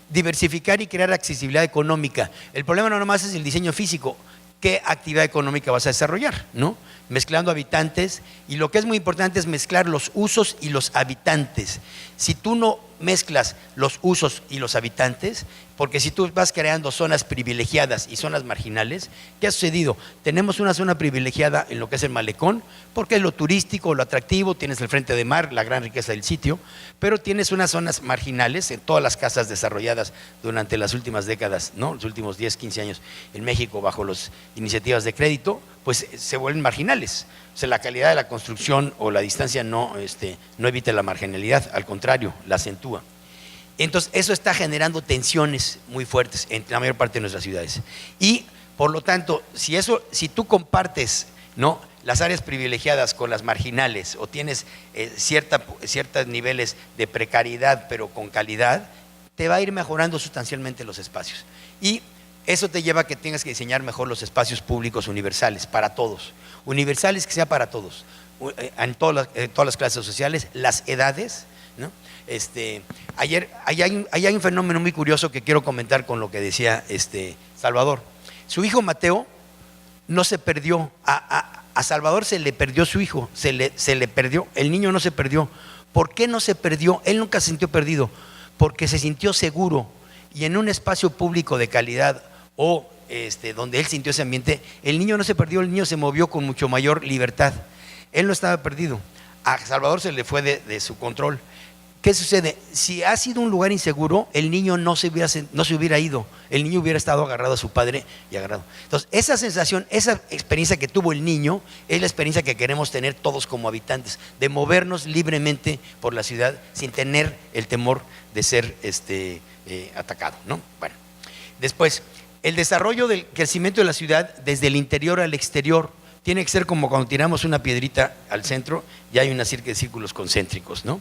diversificar y crear accesibilidad económica. El problema no nomás es el diseño físico. ¿Qué actividad económica vas a desarrollar? ¿No? Mezclando habitantes, y lo que es muy importante es mezclar los usos y los habitantes. Si tú no mezclas los usos y los habitantes, porque si tú vas creando zonas privilegiadas y zonas marginales, ¿qué ha sucedido? Tenemos una zona privilegiada en lo que es el malecón, porque es lo turístico, lo atractivo, tienes el frente de mar, la gran riqueza del sitio, pero tienes unas zonas marginales en todas las casas desarrolladas durante las últimas décadas, ¿no? Los últimos 10, 15 años en México bajo las iniciativas de crédito, pues se vuelven marginales. O sea, la calidad de la construcción o la distancia no evita la marginalidad, al contrario, la acentúa. Entonces, eso está generando tensiones muy fuertes en la mayor parte de nuestras ciudades. Y, por lo tanto, si tú compartes, ¿no?, las áreas privilegiadas con las marginales o tienes ciertos niveles de precariedad, pero con calidad, te va a ir mejorando sustancialmente los espacios. Y eso te lleva a que tengas que diseñar mejor los espacios públicos universales para todos. Universales que sea para todos, en todas las clases sociales, las edades, ¿no? Ayer hay un fenómeno muy curioso que quiero comentar con lo que decía Salvador. Su hijo Mateo no se perdió, a Salvador se le perdió su hijo, se le perdió, el niño no se perdió. ¿Por qué no se perdió? Él nunca se sintió perdido, porque se sintió seguro y en un espacio público de calidad o donde él sintió ese ambiente, el niño no se perdió, el niño se movió con mucho mayor libertad. Él no estaba perdido. A Salvador se le fue de su control. ¿Qué sucede? Si ha sido un lugar inseguro, el niño no se hubiera ido, el niño hubiera estado agarrado a su padre y agarrado. Entonces, esa sensación, esa experiencia que tuvo el niño, es la experiencia que queremos tener todos como habitantes, de movernos libremente por la ciudad sin tener el temor de ser atacado, ¿no? Bueno, después, el desarrollo del crecimiento de la ciudad desde el interior al exterior tiene que ser como cuando tiramos una piedrita al centro y hay una serie de círculos concéntricos, ¿no?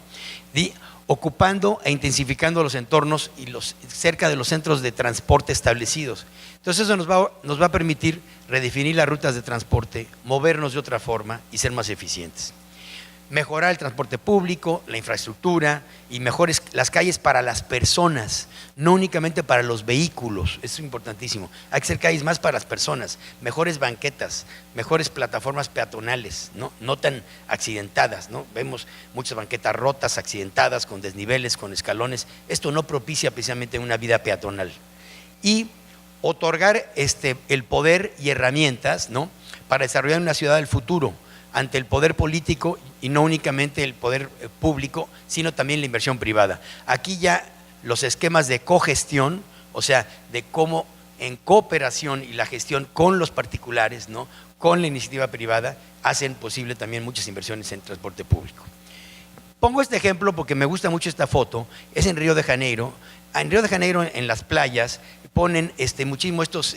Ocupando e intensificando los entornos y cerca de los centros de transporte establecidos. Entonces eso nos va a permitir redefinir las rutas de transporte, movernos de otra forma y ser más eficientes. Mejorar el transporte público, la infraestructura y mejores las calles para las personas, no únicamente para los vehículos. Eso es importantísimo. Hay que hacer calles más para las personas, mejores banquetas, mejores plataformas peatonales, no tan accidentadas, ¿no? Vemos muchas banquetas rotas, accidentadas, con desniveles, con escalones. Esto no propicia precisamente una vida peatonal. Y otorgar el poder y herramientas, ¿no?, para desarrollar una ciudad del futuro ante el poder político y no únicamente el poder público, sino también la inversión privada. Aquí ya los esquemas de cogestión, o sea, de cómo en cooperación y la gestión con los particulares, ¿no?, con la iniciativa privada, hacen posible también muchas inversiones en transporte público. Pongo este ejemplo porque me gusta mucho esta foto, es en Río de Janeiro. En Río de Janeiro, en las playas, ponen muchísimo estos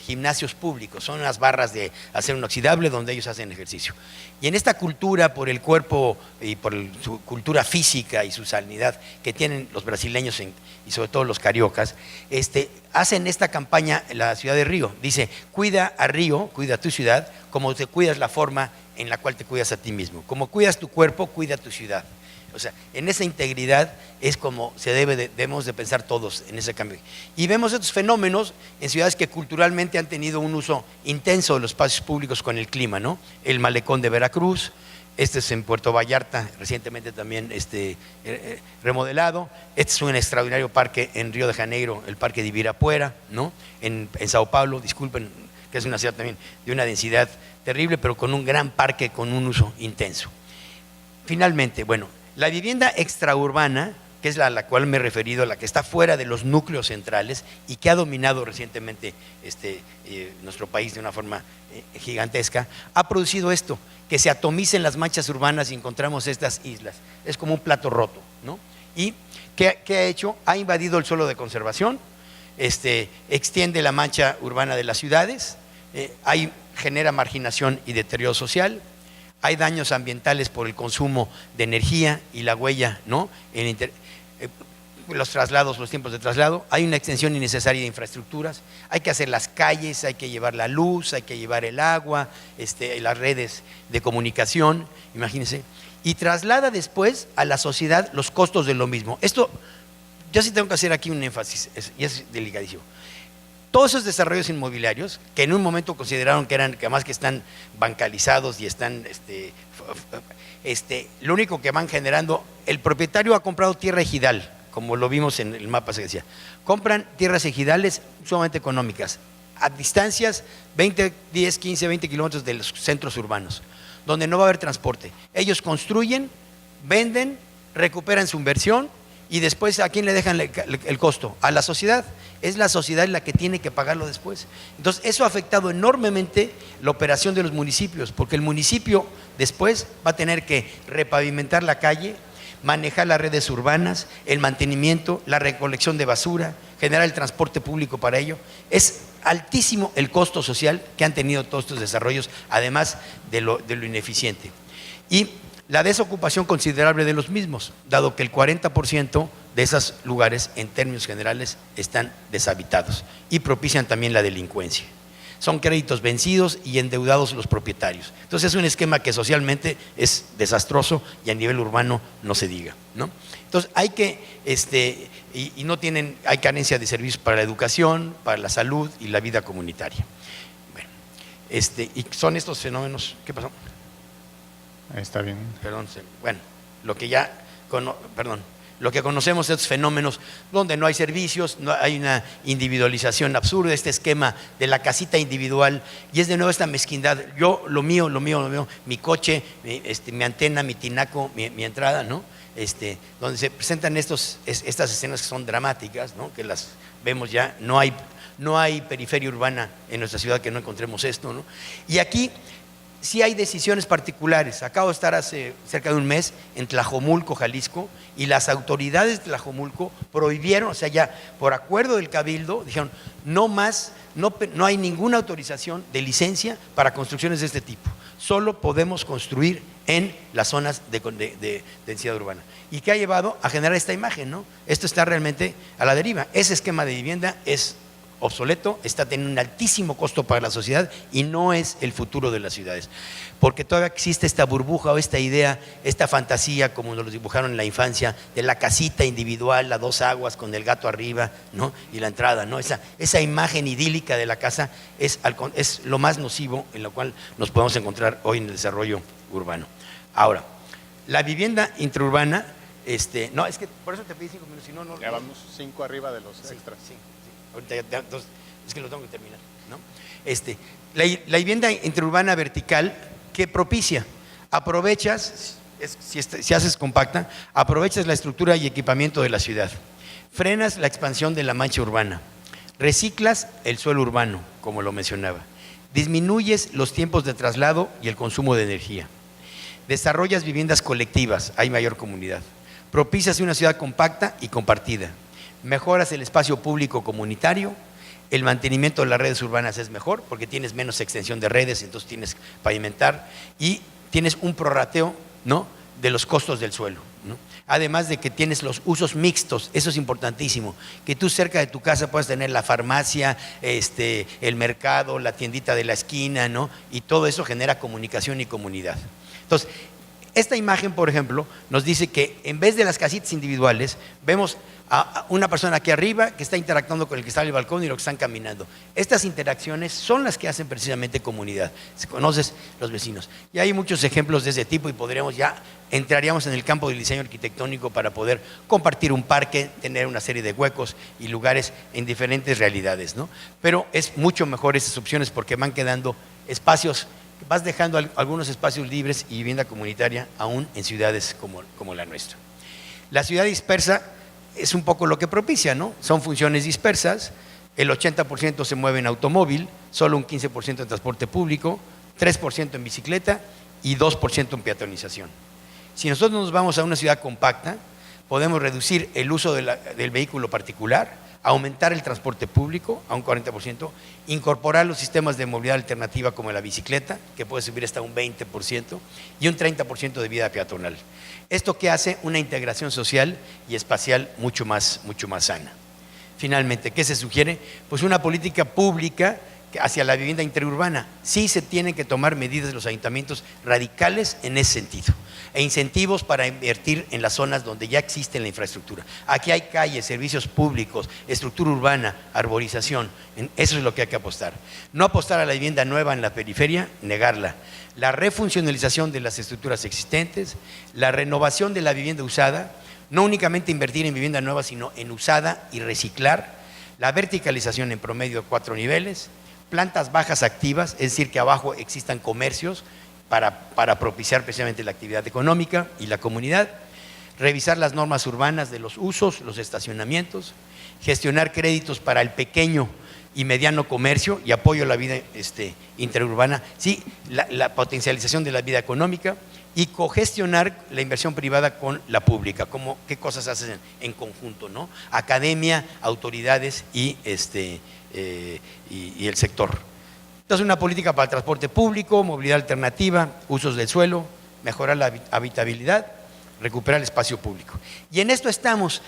gimnasios públicos, son unas barras de acero inoxidable donde ellos hacen ejercicio. Y en esta cultura por el cuerpo y por su cultura física y su sanidad que tienen los brasileños y sobre todo los cariocas, hacen esta campaña en la ciudad de Río. Dice, cuida a Río, cuida a tu ciudad, como te cuidas la forma en la cual te cuidas a ti mismo. Como cuidas tu cuerpo, cuida tu ciudad. O sea, en esa integridad es como debemos de pensar todos en ese cambio. Y vemos estos fenómenos en ciudades que culturalmente han tenido un uso intenso de los espacios públicos con el clima, ¿no? El malecón de Veracruz, es en Puerto Vallarta, recientemente también remodelado. Este es un extraordinario parque en Río de Janeiro, el Parque de Ibirapuera, ¿no? En Sao Paulo, disculpen, que es una ciudad también de una densidad terrible, pero con un gran parque con un uso intenso. Finalmente, bueno, la vivienda extraurbana, que es a la cual me he referido, la que está fuera de los núcleos centrales y que ha dominado recientemente nuestro país de una forma gigantesca, ha producido esto, que se atomicen las manchas urbanas y encontramos estas islas. Es como un plato roto, ¿no? ¿Y qué ha hecho? Ha invadido el suelo de conservación, extiende la mancha urbana de las ciudades, genera marginación y deterioro social. Hay daños ambientales por el consumo de energía y la huella, ¿no?, los traslados, los tiempos de traslado. Hay una extensión innecesaria de infraestructuras. Hay que hacer las calles, hay que llevar la luz, hay que llevar el agua, las redes de comunicación, imagínense. Y traslada después a la sociedad los costos de lo mismo. Esto, yo sí tengo que hacer aquí un énfasis, y es delicadísimo. Todos esos desarrollos inmobiliarios, que en un momento consideraron que además que están bancalizados y están, lo único que van generando, el propietario ha comprado tierra ejidal, como lo vimos en el mapa, se decía. Compran tierras ejidales sumamente económicas, a distancias 10, 15, 20 kilómetros de los centros urbanos, donde no va a haber transporte. Ellos construyen, venden, recuperan su inversión y después ¿a quién le dejan el costo? A la sociedad. Es la sociedad la que tiene que pagarlo después. Entonces eso ha afectado enormemente la operación de los municipios, porque el municipio después va a tener que repavimentar la calle, manejar las redes urbanas, el mantenimiento, la recolección de basura, generar el transporte público para ello. Es altísimo el costo social que han tenido todos estos desarrollos, además de lo ineficiente. Y la desocupación considerable de los mismos, dado que el 40% de esos lugares, en términos generales, están deshabitados y propician también la delincuencia. Son créditos vencidos y endeudados los propietarios. Entonces es un esquema que socialmente es desastroso y a nivel urbano no se diga, ¿no? Entonces hay que, hay carencia de servicios para la educación, para la salud y la vida comunitaria. Bueno, y son estos fenómenos. ¿Qué pasó? Está bien. Perdón, bueno, lo que conocemos estos fenómenos donde no hay servicios, no hay una individualización absurda, este esquema de la casita individual, y es de nuevo esta mezquindad. Yo, lo mío, mi coche, mi antena, mi tinaco, mi entrada, ¿no? Donde se presentan estas escenas que son dramáticas, ¿no?, que las vemos ya. No hay periferia urbana en nuestra ciudad que no encontremos esto, ¿no? Y aquí sí hay decisiones particulares. Acabo de estar hace cerca de un mes en Tlajomulco, Jalisco, y las autoridades de Tlajomulco prohibieron, o sea, ya por acuerdo del Cabildo, dijeron, no más, no hay ninguna autorización de licencia para construcciones de este tipo. Solo podemos construir en las zonas de densidad urbana. ¿Y qué ha llevado a generar esta imagen, no? Esto está realmente a la deriva. Ese esquema de vivienda es obsoleto, está teniendo un altísimo costo para la sociedad y no es el futuro de las ciudades, porque todavía existe esta burbuja o esta idea, esta fantasía, como nos lo dibujaron en la infancia, de la casita individual, a 2 aguas con el gato arriba, ¿no? Y la entrada, ¿no? Esa imagen idílica de la casa es lo más nocivo en lo cual nos podemos encontrar hoy en el desarrollo urbano. Ahora, la vivienda intraurbana, no, es que por eso te pedí 5 minutos, si no… Ya vamos 5 arriba de los extras. Sí. Ahorita entonces, es que lo tengo que terminar, ¿no? La vivienda intraurbana vertical, ¿qué propicia? Aprovechas, si haces compacta, aprovechas la estructura y equipamiento de la ciudad, frenas la expansión de la mancha urbana, reciclas el suelo urbano, como lo mencionaba, disminuyes los tiempos de traslado y el consumo de energía, desarrollas viviendas colectivas, hay mayor comunidad, propicias una ciudad compacta y compartida, mejoras el espacio público comunitario, el mantenimiento de las redes urbanas es mejor porque tienes menos extensión de redes, entonces tienes que pavimentar y tienes un prorrateo, ¿no?, de los costos del suelo, ¿no? Además de que tienes los usos mixtos, eso es importantísimo, que tú cerca de tu casa puedas tener la farmacia, el mercado, la tiendita de la esquina, ¿no? Y todo eso genera comunicación y comunidad. Entonces, esta imagen, por ejemplo, nos dice que en vez de las casitas individuales, vemos a una persona aquí arriba que está interactuando con el que está en el balcón y los que están caminando. Estas interacciones son las que hacen precisamente comunidad. Si conoces los vecinos. Y hay muchos ejemplos de ese tipo y entraríamos en el campo del diseño arquitectónico para poder compartir un parque, tener una serie de huecos y lugares en diferentes realidades, ¿no? Pero es mucho mejor esas opciones porque van quedando espacios, vas dejando algunos espacios libres y vivienda comunitaria aún en ciudades como la nuestra. La ciudad dispersa es un poco lo que propicia, ¿no? Son funciones dispersas, el 80% se mueve en automóvil, solo un 15% en transporte público, 3% en bicicleta y 2% en peatonización. Si nosotros nos vamos a una ciudad compacta, podemos reducir el uso del vehículo particular, aumentar el transporte público a un 40%, incorporar los sistemas de movilidad alternativa como la bicicleta, que puede subir hasta un 20%, y un 30% de vida peatonal. Esto que hace una integración social y espacial mucho más sana. Finalmente, ¿qué se sugiere? Pues una política pública hacia la vivienda interurbana. Sí se tienen que tomar medidas de los ayuntamientos radicales en ese sentido e incentivos para invertir en las zonas donde ya existe la infraestructura. Aquí hay calles, servicios públicos, estructura urbana, arborización. Eso es lo que hay que apostar. No apostar a la vivienda nueva en la periferia, negarla. La refuncionalización de las estructuras existentes, la renovación de la vivienda usada, no únicamente invertir en vivienda nueva, sino en usada y reciclar, la verticalización en promedio de 4 niveles, plantas bajas activas, es decir, que abajo existan comercios para propiciar precisamente la actividad económica y la comunidad, revisar las normas urbanas de los usos, los estacionamientos, gestionar créditos para el pequeño y mediano comercio y apoyo a la vida interurbana, sí, la potencialización de la vida económica y cogestionar la inversión privada con la pública, como qué cosas hacen en conjunto, ¿no? Academia, autoridades y el sector. Entonces, una política para el transporte público, movilidad alternativa, usos del suelo, mejorar la habitabilidad, recuperar el espacio público. Y en esto estamos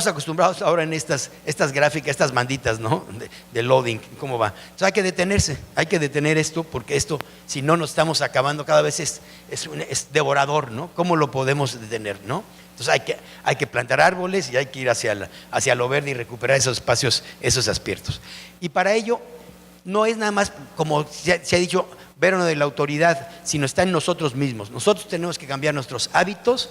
acostumbrados ahora en estas gráficas, estas banditas, ¿no?, de loading, ¿cómo va? Entonces hay que detenerse, hay que detener esto, porque esto, si no nos estamos acabando, cada vez es devorador, ¿no? ¿Cómo lo podemos detener, no? Entonces hay que plantar árboles y hay que ir hacia lo verde y recuperar esos espacios, esos aspiertos. Y para ello, no es nada más, como se ha dicho, ver uno de la autoridad, sino está en nosotros mismos. Nosotros tenemos que cambiar nuestros hábitos,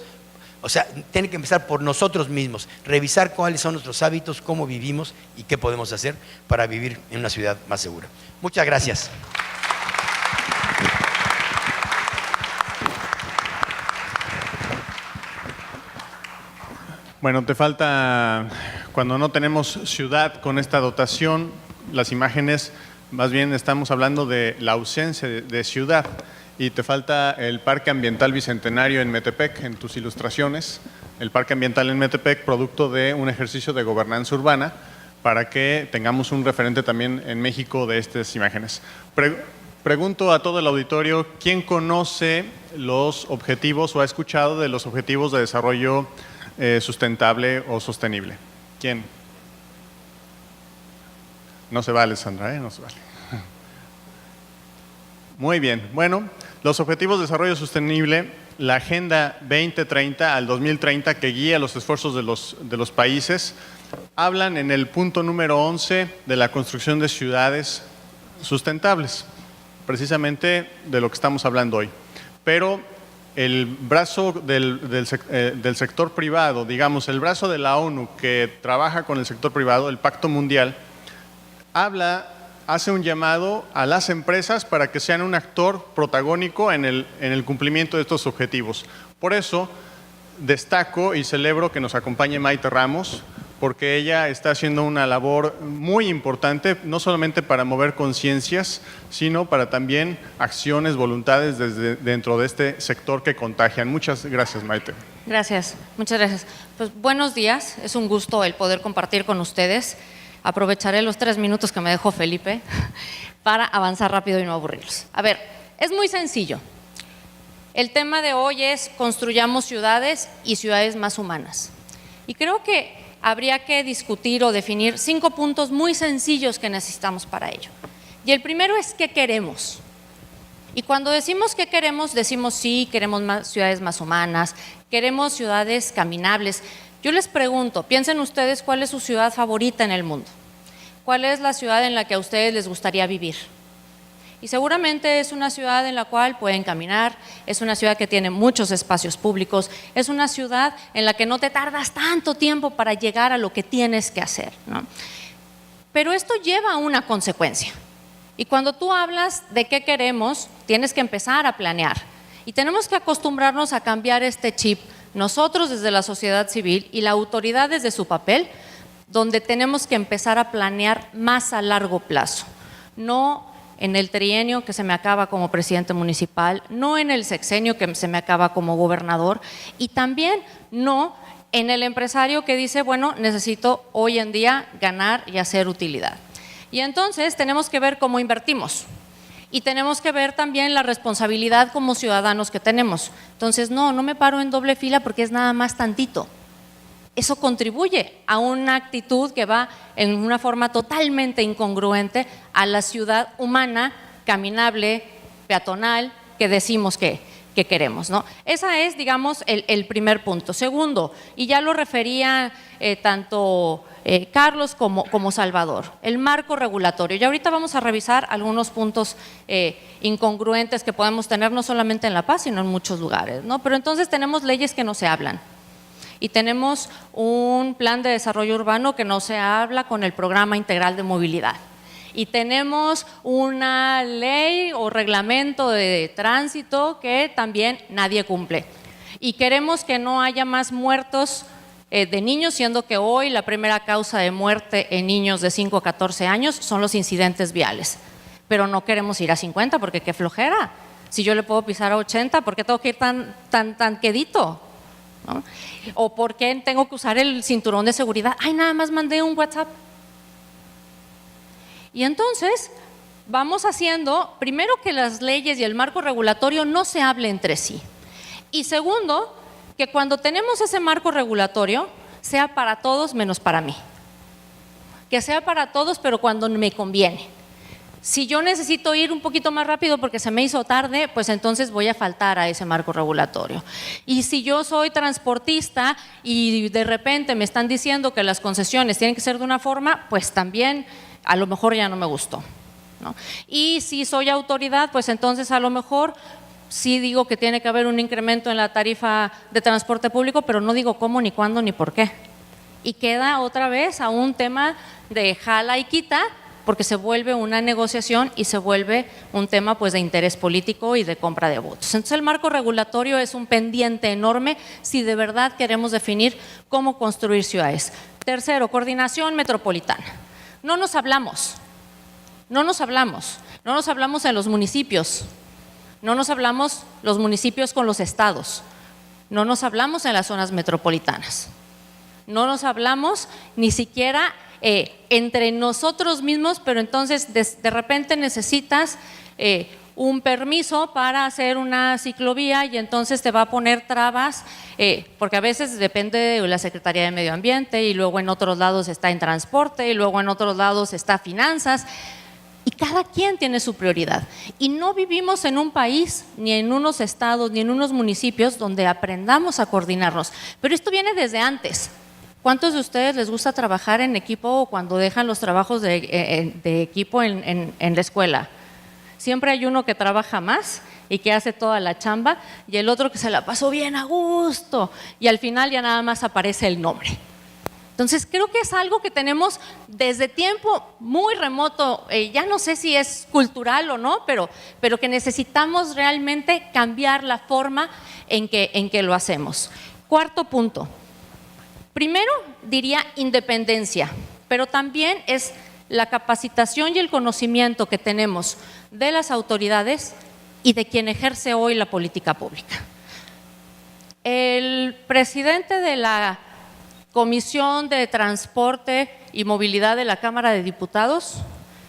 o sea, tiene que empezar por nosotros mismos, revisar cuáles son nuestros hábitos, cómo vivimos y qué podemos hacer para vivir en una ciudad más segura. Muchas gracias. Bueno, te falta, cuando no tenemos ciudad con esta dotación, las imágenes, más bien estamos hablando de la ausencia de ciudad. y te falta el Parque Ambiental Bicentenario en Metepec en tus ilustraciones. El Parque Ambiental en Metepec, producto de un ejercicio de gobernanza urbana, para que tengamos un referente también en México de estas imágenes. Pregunto a todo el auditorio, ¿quién conoce los objetivos o ha escuchado de los objetivos de desarrollo sustentable o sostenible? ¿Quién? No se vale, Sandra, no se vale. Muy bien, bueno, los objetivos de desarrollo sostenible, la Agenda 2030 al 2030 que guía los esfuerzos de los países, hablan en el punto número 11 de la construcción de ciudades sustentables, precisamente de lo que estamos hablando hoy. Pero el brazo del sector privado, digamos, el brazo de la ONU que trabaja con el sector privado, el Pacto Mundial, hace un llamado a las empresas para que sean un actor protagónico en el cumplimiento de estos objetivos. Por eso destaco y celebro que nos acompañe Maite Ramos, porque ella está haciendo una labor muy importante, no solamente para mover conciencias, sino para también acciones, voluntades desde dentro de este sector que contagian. Muchas gracias, Maite. Gracias, muchas gracias. Pues buenos días, es un gusto el poder compartir con ustedes. Aprovecharé los 3 minutos que me dejó Felipe para avanzar rápido y no aburrirlos. A ver, es muy sencillo. El tema de hoy es construyamos ciudades y ciudades más humanas. Y creo que habría que discutir o definir 5 puntos muy sencillos que necesitamos para ello. Y el primero es ¿qué queremos? Y cuando decimos qué queremos, decimos sí, queremos más ciudades más humanas, queremos ciudades caminables. Yo les pregunto, piensen ustedes cuál es su ciudad favorita en el mundo. ¿Cuál es la ciudad en la que a ustedes les gustaría vivir? Y seguramente es una ciudad en la cual pueden caminar, es una ciudad que tiene muchos espacios públicos, es una ciudad en la que no te tardas tanto tiempo para llegar a lo que tienes que hacer, ¿no? Pero esto lleva a una consecuencia. Y cuando tú hablas de qué queremos, tienes que empezar a planear. Y tenemos que acostumbrarnos a cambiar este chip, nosotros desde la sociedad civil y la autoridad desde su papel, donde tenemos que empezar a planear más a largo plazo, no en el trienio que se me acaba como presidente municipal, no en el sexenio que se me acaba como gobernador y también no en el empresario que dice, bueno, necesito hoy en día ganar y hacer utilidad. Y entonces tenemos que ver cómo invertimos y tenemos que ver también la responsabilidad como ciudadanos que tenemos. Entonces, no me paro en doble fila porque es nada más tantito. Eso contribuye a una actitud que va en una forma totalmente incongruente a la ciudad humana, caminable, peatonal, que decimos que queremos, ¿no? Ese es, digamos, el primer punto. Segundo, y ya lo refería tanto Carlos como Salvador, el marco regulatorio. Y ahorita vamos a revisar algunos puntos incongruentes que podemos tener no solamente en La Paz, sino en muchos lugares, ¿no? Pero entonces tenemos leyes que no se hablan. Y tenemos un plan de desarrollo urbano que no se habla con el programa integral de movilidad. Y tenemos una ley o reglamento de tránsito que también nadie cumple. Y queremos que no haya más muertos de niños, siendo que hoy la primera causa de muerte en niños de 5 a 14 años son los incidentes viales. Pero no queremos ir a 50 porque qué flojera. Si yo le puedo pisar a 80, ¿por qué tengo que ir tan quedito? ¿No? ¿O por qué tengo que usar el cinturón de seguridad? Ay, nada más mandé un WhatsApp. Y entonces vamos haciendo, primero, que las leyes y el marco regulatorio no se hablen entre sí. Y segundo, que cuando tenemos ese marco regulatorio, sea para todos menos para mí. Que sea para todos, pero cuando me conviene. Si yo necesito ir un poquito más rápido porque se me hizo tarde, pues entonces voy a faltar a ese marco regulatorio. Y si yo soy transportista y de repente me están diciendo que las concesiones tienen que ser de una forma, pues también a lo mejor ya no me gustó, ¿no? Y si soy autoridad, pues entonces a lo mejor sí digo que tiene que haber un incremento en la tarifa de transporte público, pero no digo cómo, ni cuándo, ni por qué. Y queda otra vez a un tema de jala y quita, porque se vuelve una negociación y se vuelve un tema pues de interés político y de compra de votos. Entonces el marco regulatorio es un pendiente enorme si de verdad queremos definir cómo construir ciudades. Tercero, coordinación metropolitana. No nos hablamos en los municipios, No nos hablamos los municipios con los estados, no nos hablamos en las zonas metropolitanas, no nos hablamos ni siquiera entre nosotros mismos, pero entonces de repente necesitas un permiso para hacer una ciclovía y entonces te va a poner trabas, porque a veces depende de la Secretaría de Medio Ambiente y luego en otros lados está en transporte y luego en otros lados está finanzas. Y cada quien tiene su prioridad. Y no vivimos en un país, ni en unos estados, ni en unos municipios donde aprendamos a coordinarnos. Pero esto viene desde antes. ¿Cuántos de ustedes les gusta trabajar en equipo o cuando dejan los trabajos de equipo en la escuela? Siempre hay uno que trabaja más y que hace toda la chamba y el otro que se la pasó bien a gusto y al final ya nada más aparece el nombre. Entonces creo que es algo que tenemos desde tiempo muy remoto, ya no sé si es cultural o no, pero que necesitamos realmente cambiar la forma en que lo hacemos. Cuarto punto, primero diría independencia, pero también es la capacitación y el conocimiento que tenemos de las autoridades y de quien ejerce hoy la política pública. El presidente de la Comisión de Transporte y Movilidad de la Cámara de Diputados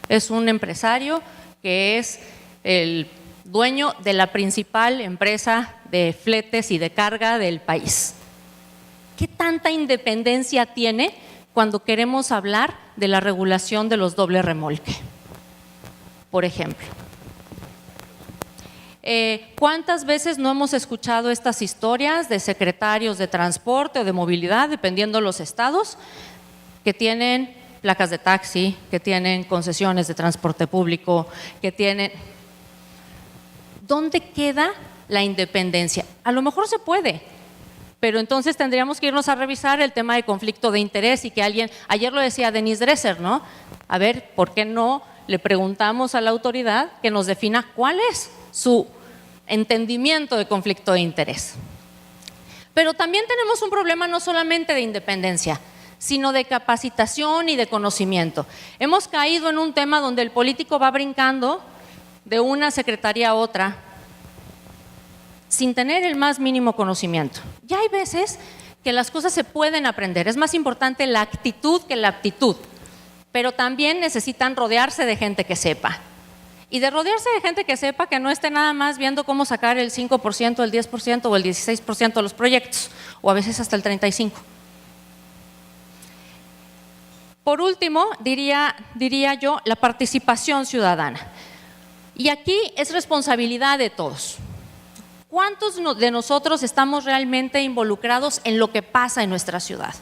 es un empresario que es el dueño de la principal empresa de fletes y de carga del país. ¿Qué tanta independencia tiene cuando queremos hablar de la regulación de los doble remolque? Por ejemplo, ¿cuántas veces no hemos escuchado estas historias de secretarios de transporte o de movilidad, dependiendo de los estados, que tienen placas de taxi, que tienen concesiones de transporte público, que tienen… ¿Dónde queda la independencia? A lo mejor se puede, pero entonces tendríamos que irnos a revisar el tema de conflicto de interés y que alguien, ayer lo decía Denise Dresser, ¿no? A ver, ¿por qué no le preguntamos a la autoridad que nos defina cuál es su entendimiento de conflicto de interés? Pero también tenemos un problema no solamente de independencia, sino de capacitación y de conocimiento. Hemos caído en un tema donde el político va brincando de una secretaría a otra sin tener el más mínimo conocimiento. Ya hay veces que las cosas se pueden aprender, es más importante la actitud que la aptitud, pero también necesitan rodearse de gente que sepa. Y de rodearse de gente que sepa, que no esté nada más viendo cómo sacar el 5%, el 10% o el 16% de los proyectos, o a veces hasta el 35%. Por último, diría yo, la participación ciudadana. Y aquí es responsabilidad de todos. ¿Cuántos de nosotros estamos realmente involucrados en lo que pasa en nuestra ciudad?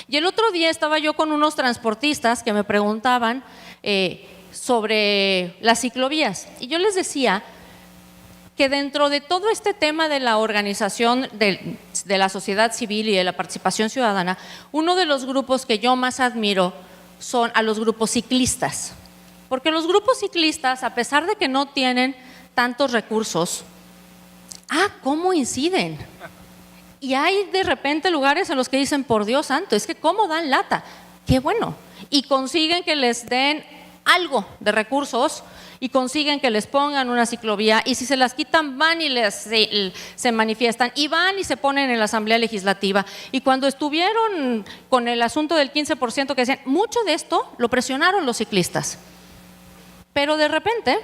Y el otro día estaba yo con unos transportistas que me preguntaban sobre las ciclovías. Y yo les decía que dentro de todo este tema de la organización de la sociedad civil y de la participación ciudadana, uno de los grupos que yo más admiro son a los grupos ciclistas. Porque los grupos ciclistas, a pesar de que no tienen tantos recursos, ¿cómo inciden? Y hay de repente lugares en los que dicen, por Dios santo, es que cómo dan lata. Qué bueno. Y consiguen que les den algo de recursos y consiguen que les pongan una ciclovía, y si se las quitan van y se manifiestan y van y se ponen en la Asamblea Legislativa. Y cuando estuvieron con el asunto del 15% que decían, mucho de esto lo presionaron los ciclistas. Pero de repente,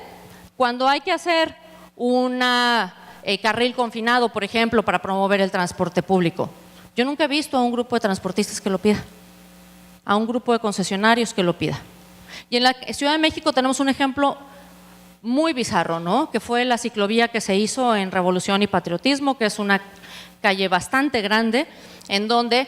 cuando hay que hacer una carril confinado, por ejemplo, para promover el transporte público, yo nunca he visto a un grupo de transportistas que lo pida, a un grupo de concesionarios que lo pida. Y en la Ciudad de México tenemos un ejemplo muy bizarro, ¿no? Que fue la ciclovía que se hizo en Revolución y Patriotismo, que es una calle bastante grande, en donde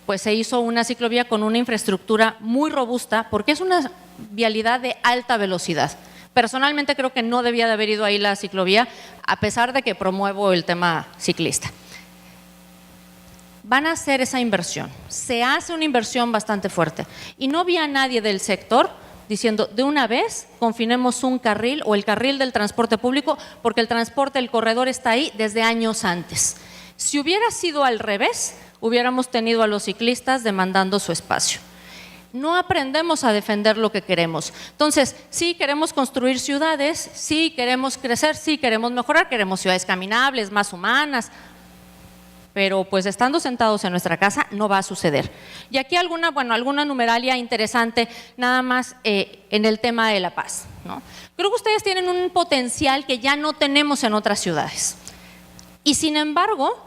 pues se hizo una ciclovía con una infraestructura muy robusta, porque es una vialidad de alta velocidad. Personalmente creo que no debía de haber ido ahí la ciclovía, a pesar de que promuevo el tema ciclista. Van a hacer esa inversión, se hace una inversión bastante fuerte, y no vi a nadie del sector diciendo, de una vez confinemos un carril o el carril del transporte público, porque el transporte, el corredor está ahí desde años antes. Si hubiera sido al revés, hubiéramos tenido a los ciclistas demandando su espacio. no aprendemos a defender lo que queremos. Entonces, sí queremos construir ciudades, sí queremos crecer, sí queremos mejorar, queremos ciudades caminables, más humanas, pero pues estando sentados en nuestra casa no va a suceder. Y aquí alguna numeralia interesante nada más en el tema de la paz, ¿no? Creo que ustedes tienen un potencial que ya no tenemos en otras ciudades. Y sin embargo,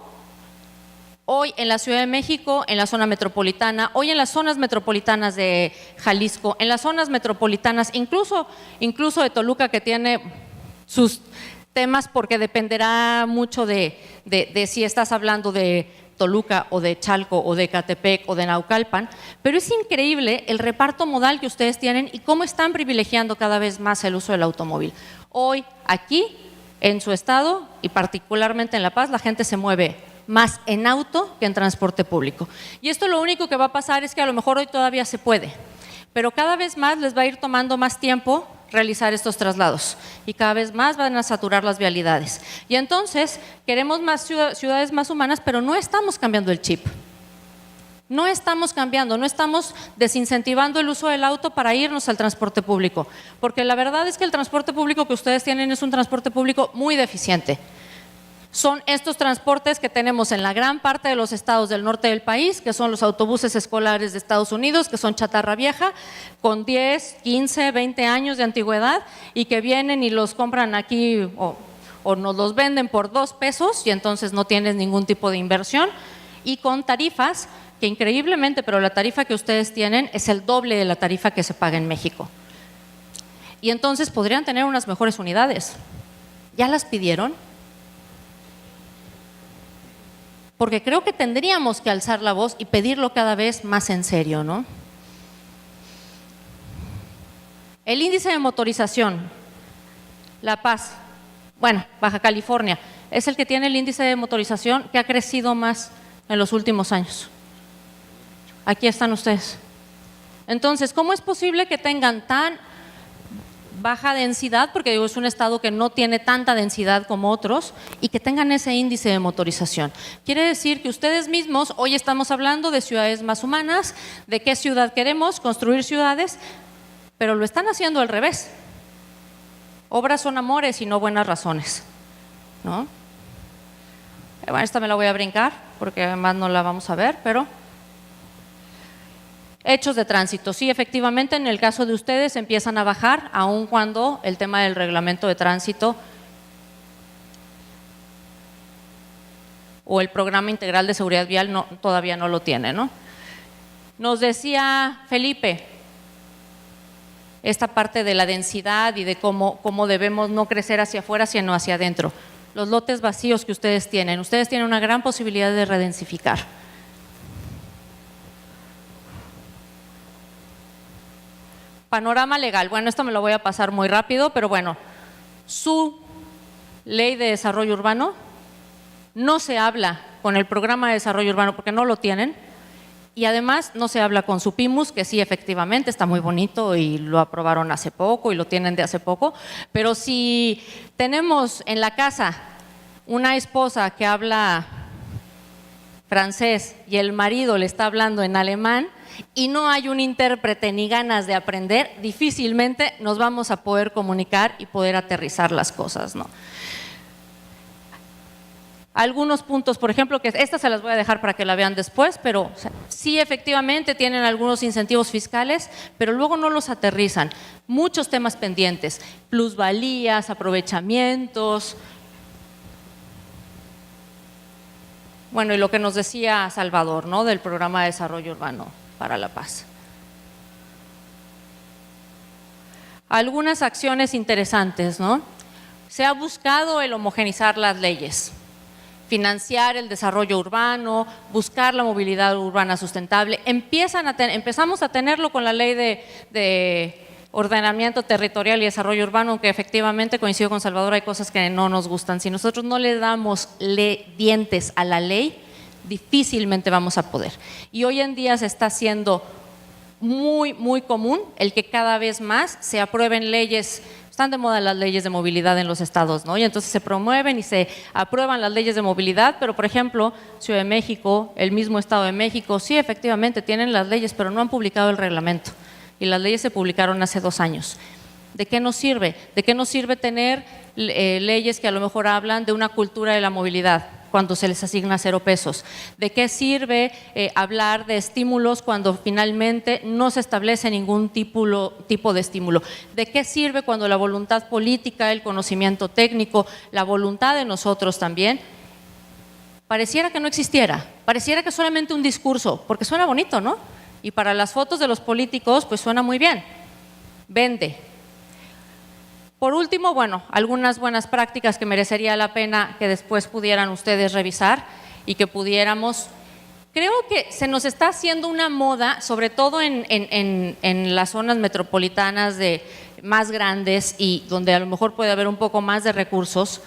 hoy en la Ciudad de México, en la zona metropolitana, hoy en las zonas metropolitanas de Jalisco, en las zonas metropolitanas, incluso de Toluca, que tiene sus temas porque dependerá mucho de si estás hablando de Toluca o de Chalco o de Ecatepec o de Naucalpan, pero es increíble el reparto modal que ustedes tienen y cómo están privilegiando cada vez más el uso del automóvil. Hoy, aquí, en su estado y particularmente en La Paz, la gente se mueve más en auto que en transporte público. Y esto lo único que va a pasar es que a lo mejor hoy todavía se puede, pero cada vez más les va a ir tomando más tiempo realizar estos traslados y cada vez más van a saturar las vialidades. Y entonces queremos más ciudades más humanas, pero no estamos cambiando el chip. No estamos cambiando, no estamos desincentivando el uso del auto para irnos al transporte público, porque la verdad es que el transporte público que ustedes tienen es un transporte público muy deficiente. Son estos transportes que tenemos en la gran parte de los estados del norte del país, que son los autobuses escolares de Estados Unidos, que son chatarra vieja, con 10, 15, 20 años de antigüedad y que vienen y los compran aquí o nos los venden por 2 pesos y entonces no tienes ningún tipo de inversión, y con tarifas que increíblemente, pero la tarifa que ustedes tienen es el doble de la tarifa que se paga en México. Y entonces podrían tener unas mejores unidades. ¿Ya las pidieron? Porque creo que tendríamos que alzar la voz y pedirlo cada vez más en serio, ¿no? El índice de motorización, La Paz, Baja California, es el que tiene el índice de motorización que ha crecido más en los últimos años. Aquí están ustedes. Entonces, ¿cómo es posible que tengan tan baja densidad, porque es un estado que no tiene tanta densidad como otros, y que tengan ese índice de motorización? Quiere decir que ustedes mismos, hoy estamos hablando de ciudades más humanas, de qué ciudad queremos, construir ciudades, pero lo están haciendo al revés. Obras son amores y no buenas razones, ¿no? Esta me la voy a brincar porque además no la vamos a ver, pero hechos de tránsito. Sí, efectivamente, en el caso de ustedes empiezan a bajar, aun cuando el tema del reglamento de tránsito o el programa integral de seguridad vial todavía no lo tiene, ¿no? Nos decía Felipe esta parte de la densidad y de cómo debemos no crecer hacia afuera, sino hacia adentro. Los lotes vacíos que ustedes tienen una gran posibilidad de redensificar. Panorama legal. Esto me lo voy a pasar muy rápido, pero su ley de desarrollo urbano no se habla con el programa de desarrollo urbano porque no lo tienen, y además no se habla con su PIMUS, que sí, efectivamente está muy bonito y lo aprobaron hace poco y lo tienen de hace poco, pero si tenemos en la casa una esposa que habla francés y el marido le está hablando en alemán y no hay un intérprete ni ganas de aprender, difícilmente nos vamos a poder comunicar y poder aterrizar las cosas, ¿no? Algunos puntos, por ejemplo, que estas se las voy a dejar para que la vean después, pero sí, efectivamente tienen algunos incentivos fiscales, pero luego no los aterrizan. Muchos temas pendientes, plusvalías, aprovechamientos. Y lo que nos decía Salvador, ¿no?, del programa de desarrollo urbano para La Paz. Algunas acciones interesantes, ¿no? Se ha buscado el homogeneizar las leyes, financiar el desarrollo urbano, buscar la movilidad urbana sustentable. Empezamos a tenerlo con la ley de ordenamiento territorial y desarrollo urbano, aunque efectivamente coincido con Salvador, hay cosas que no nos gustan. Si nosotros no le damos dientes a la ley, difícilmente vamos a poder. Y hoy en día se está haciendo muy, muy común el que cada vez más se aprueben leyes. están de moda las leyes de movilidad en los estados, ¿no? Y entonces se promueven y se aprueban las leyes de movilidad, pero por ejemplo, Ciudad de México, el mismo Estado de México, sí, efectivamente tienen las leyes, pero no han publicado el reglamento. Y las leyes se publicaron hace 2 años. ¿De qué nos sirve? ¿De qué nos sirve tener leyes que a lo mejor hablan de una cultura de la movilidad cuando se les asigna 0 pesos? ¿De qué sirve hablar de estímulos cuando finalmente no se establece ningún tipo de estímulo? ¿De qué sirve cuando la voluntad política, el conocimiento técnico, la voluntad de nosotros también, pareciera que no existiera? Pareciera que solamente un discurso, porque suena bonito, ¿no? Y para las fotos de los políticos, pues suena muy bien, vende. Por último, bueno, algunas buenas prácticas que merecería la pena que después pudieran ustedes revisar y que pudiéramos. Creo que se nos está haciendo una moda, sobre todo en las zonas metropolitanas más grandes y donde a lo mejor puede haber un poco más de recursos,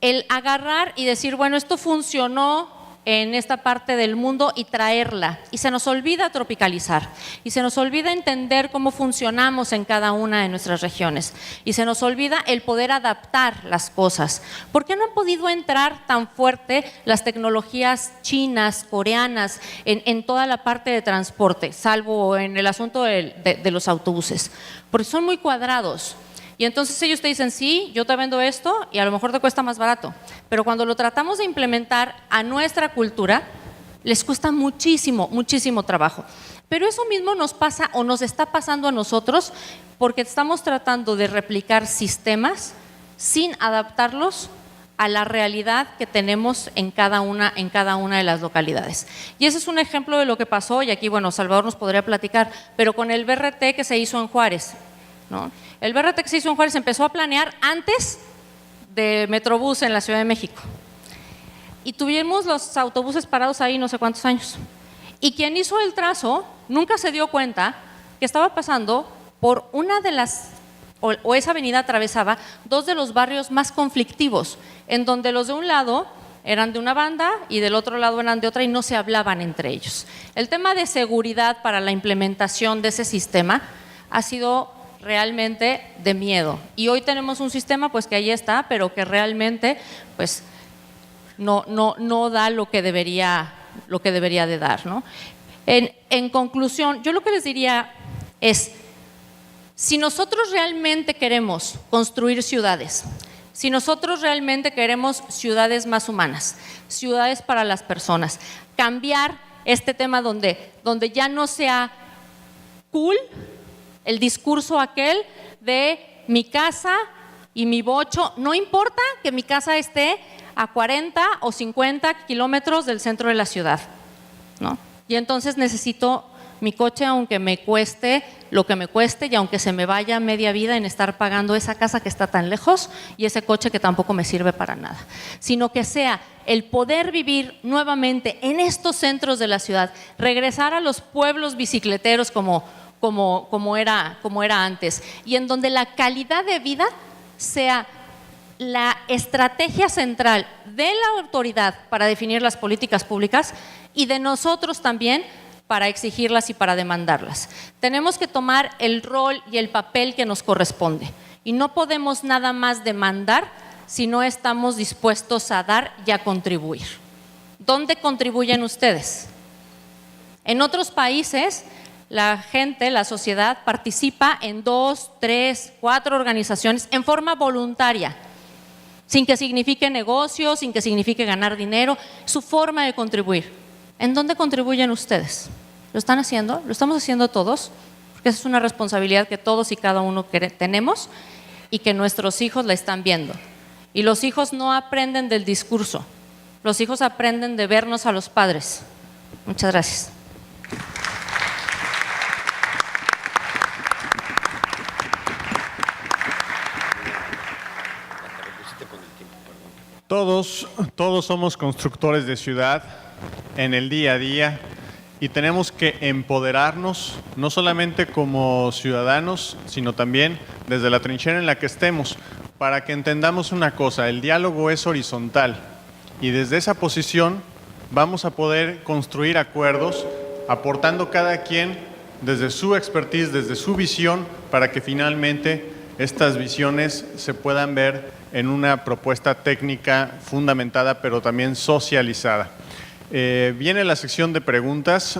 el agarrar y decir, bueno, esto funcionó en esta parte del mundo y traerla, y se nos olvida tropicalizar, y se nos olvida entender cómo funcionamos en cada una de nuestras regiones, y se nos olvida el poder adaptar las cosas. ¿Por qué no han podido entrar tan fuerte las tecnologías chinas, coreanas, en toda la parte de transporte, salvo en el asunto de los autobuses? Porque son muy cuadrados. Y entonces ellos te dicen, sí, yo te vendo esto y a lo mejor te cuesta más barato. Pero cuando lo tratamos de implementar a nuestra cultura, les cuesta muchísimo, muchísimo trabajo. Pero eso mismo nos pasa o nos está pasando a nosotros porque estamos tratando de replicar sistemas sin adaptarlos a la realidad que tenemos en cada una de las localidades. Y ese es un ejemplo de lo que pasó, y aquí, bueno, Salvador nos podría platicar, pero con el BRT que se hizo en Juárez, ¿no? El BRT que se hizo en Juárez empezó a planear antes de Metrobús en la Ciudad de México. Y tuvimos los autobuses parados ahí no sé cuántos años. Y quien hizo el trazo nunca se dio cuenta que estaba pasando por una de las, o esa avenida atravesaba 2 de los barrios más conflictivos, en donde los de un lado eran de una banda y del otro lado eran de otra y no se hablaban entre ellos. El tema de seguridad para la implementación de ese sistema ha sido realmente de miedo, y hoy tenemos un sistema pues que ahí está, pero que realmente pues no da lo que debería de dar, ¿no? En conclusión, yo lo que les diría es, si nosotros realmente queremos construir ciudades, si nosotros realmente queremos ciudades más humanas, ciudades para las personas, cambiar este tema donde ya no sea cool el discurso aquel de mi casa y mi bocho, no importa que mi casa esté a 40 o 50 kilómetros del centro de la ciudad, ¿no? Y entonces necesito mi coche aunque me cueste lo que me cueste y aunque se me vaya media vida en estar pagando esa casa que está tan lejos y ese coche que tampoco me sirve para nada, sino que sea el poder vivir nuevamente en estos centros de la ciudad, regresar a los pueblos bicicleteros como era antes, y en donde la calidad de vida sea la estrategia central de la autoridad para definir las políticas públicas y de nosotros también para exigirlas y para demandarlas. Tenemos que tomar el rol y el papel que nos corresponde, y no podemos nada más demandar si no estamos dispuestos a dar y a contribuir. ¿Dónde contribuyen ustedes? En otros países, la gente, la sociedad participa en 2, 3, 4 organizaciones en forma voluntaria, sin que signifique negocio, sin que signifique ganar dinero, su forma de contribuir. ¿En dónde contribuyen ustedes? ¿Lo están haciendo? ¿Lo estamos haciendo todos? Porque esa es una responsabilidad que todos y cada uno tenemos y que nuestros hijos la están viendo. Y los hijos no aprenden del discurso, los hijos aprenden de vernos a los padres. Muchas gracias. Todos somos constructores de ciudad en el día a día y tenemos que empoderarnos, no solamente como ciudadanos, sino también desde la trinchera en la que estemos, para que entendamos una cosa: el diálogo es horizontal y desde esa posición vamos a poder construir acuerdos, aportando cada quien desde su expertise, desde su visión, para que finalmente estas visiones se puedan ver en una propuesta técnica fundamentada, pero también socializada. Viene la sección de preguntas.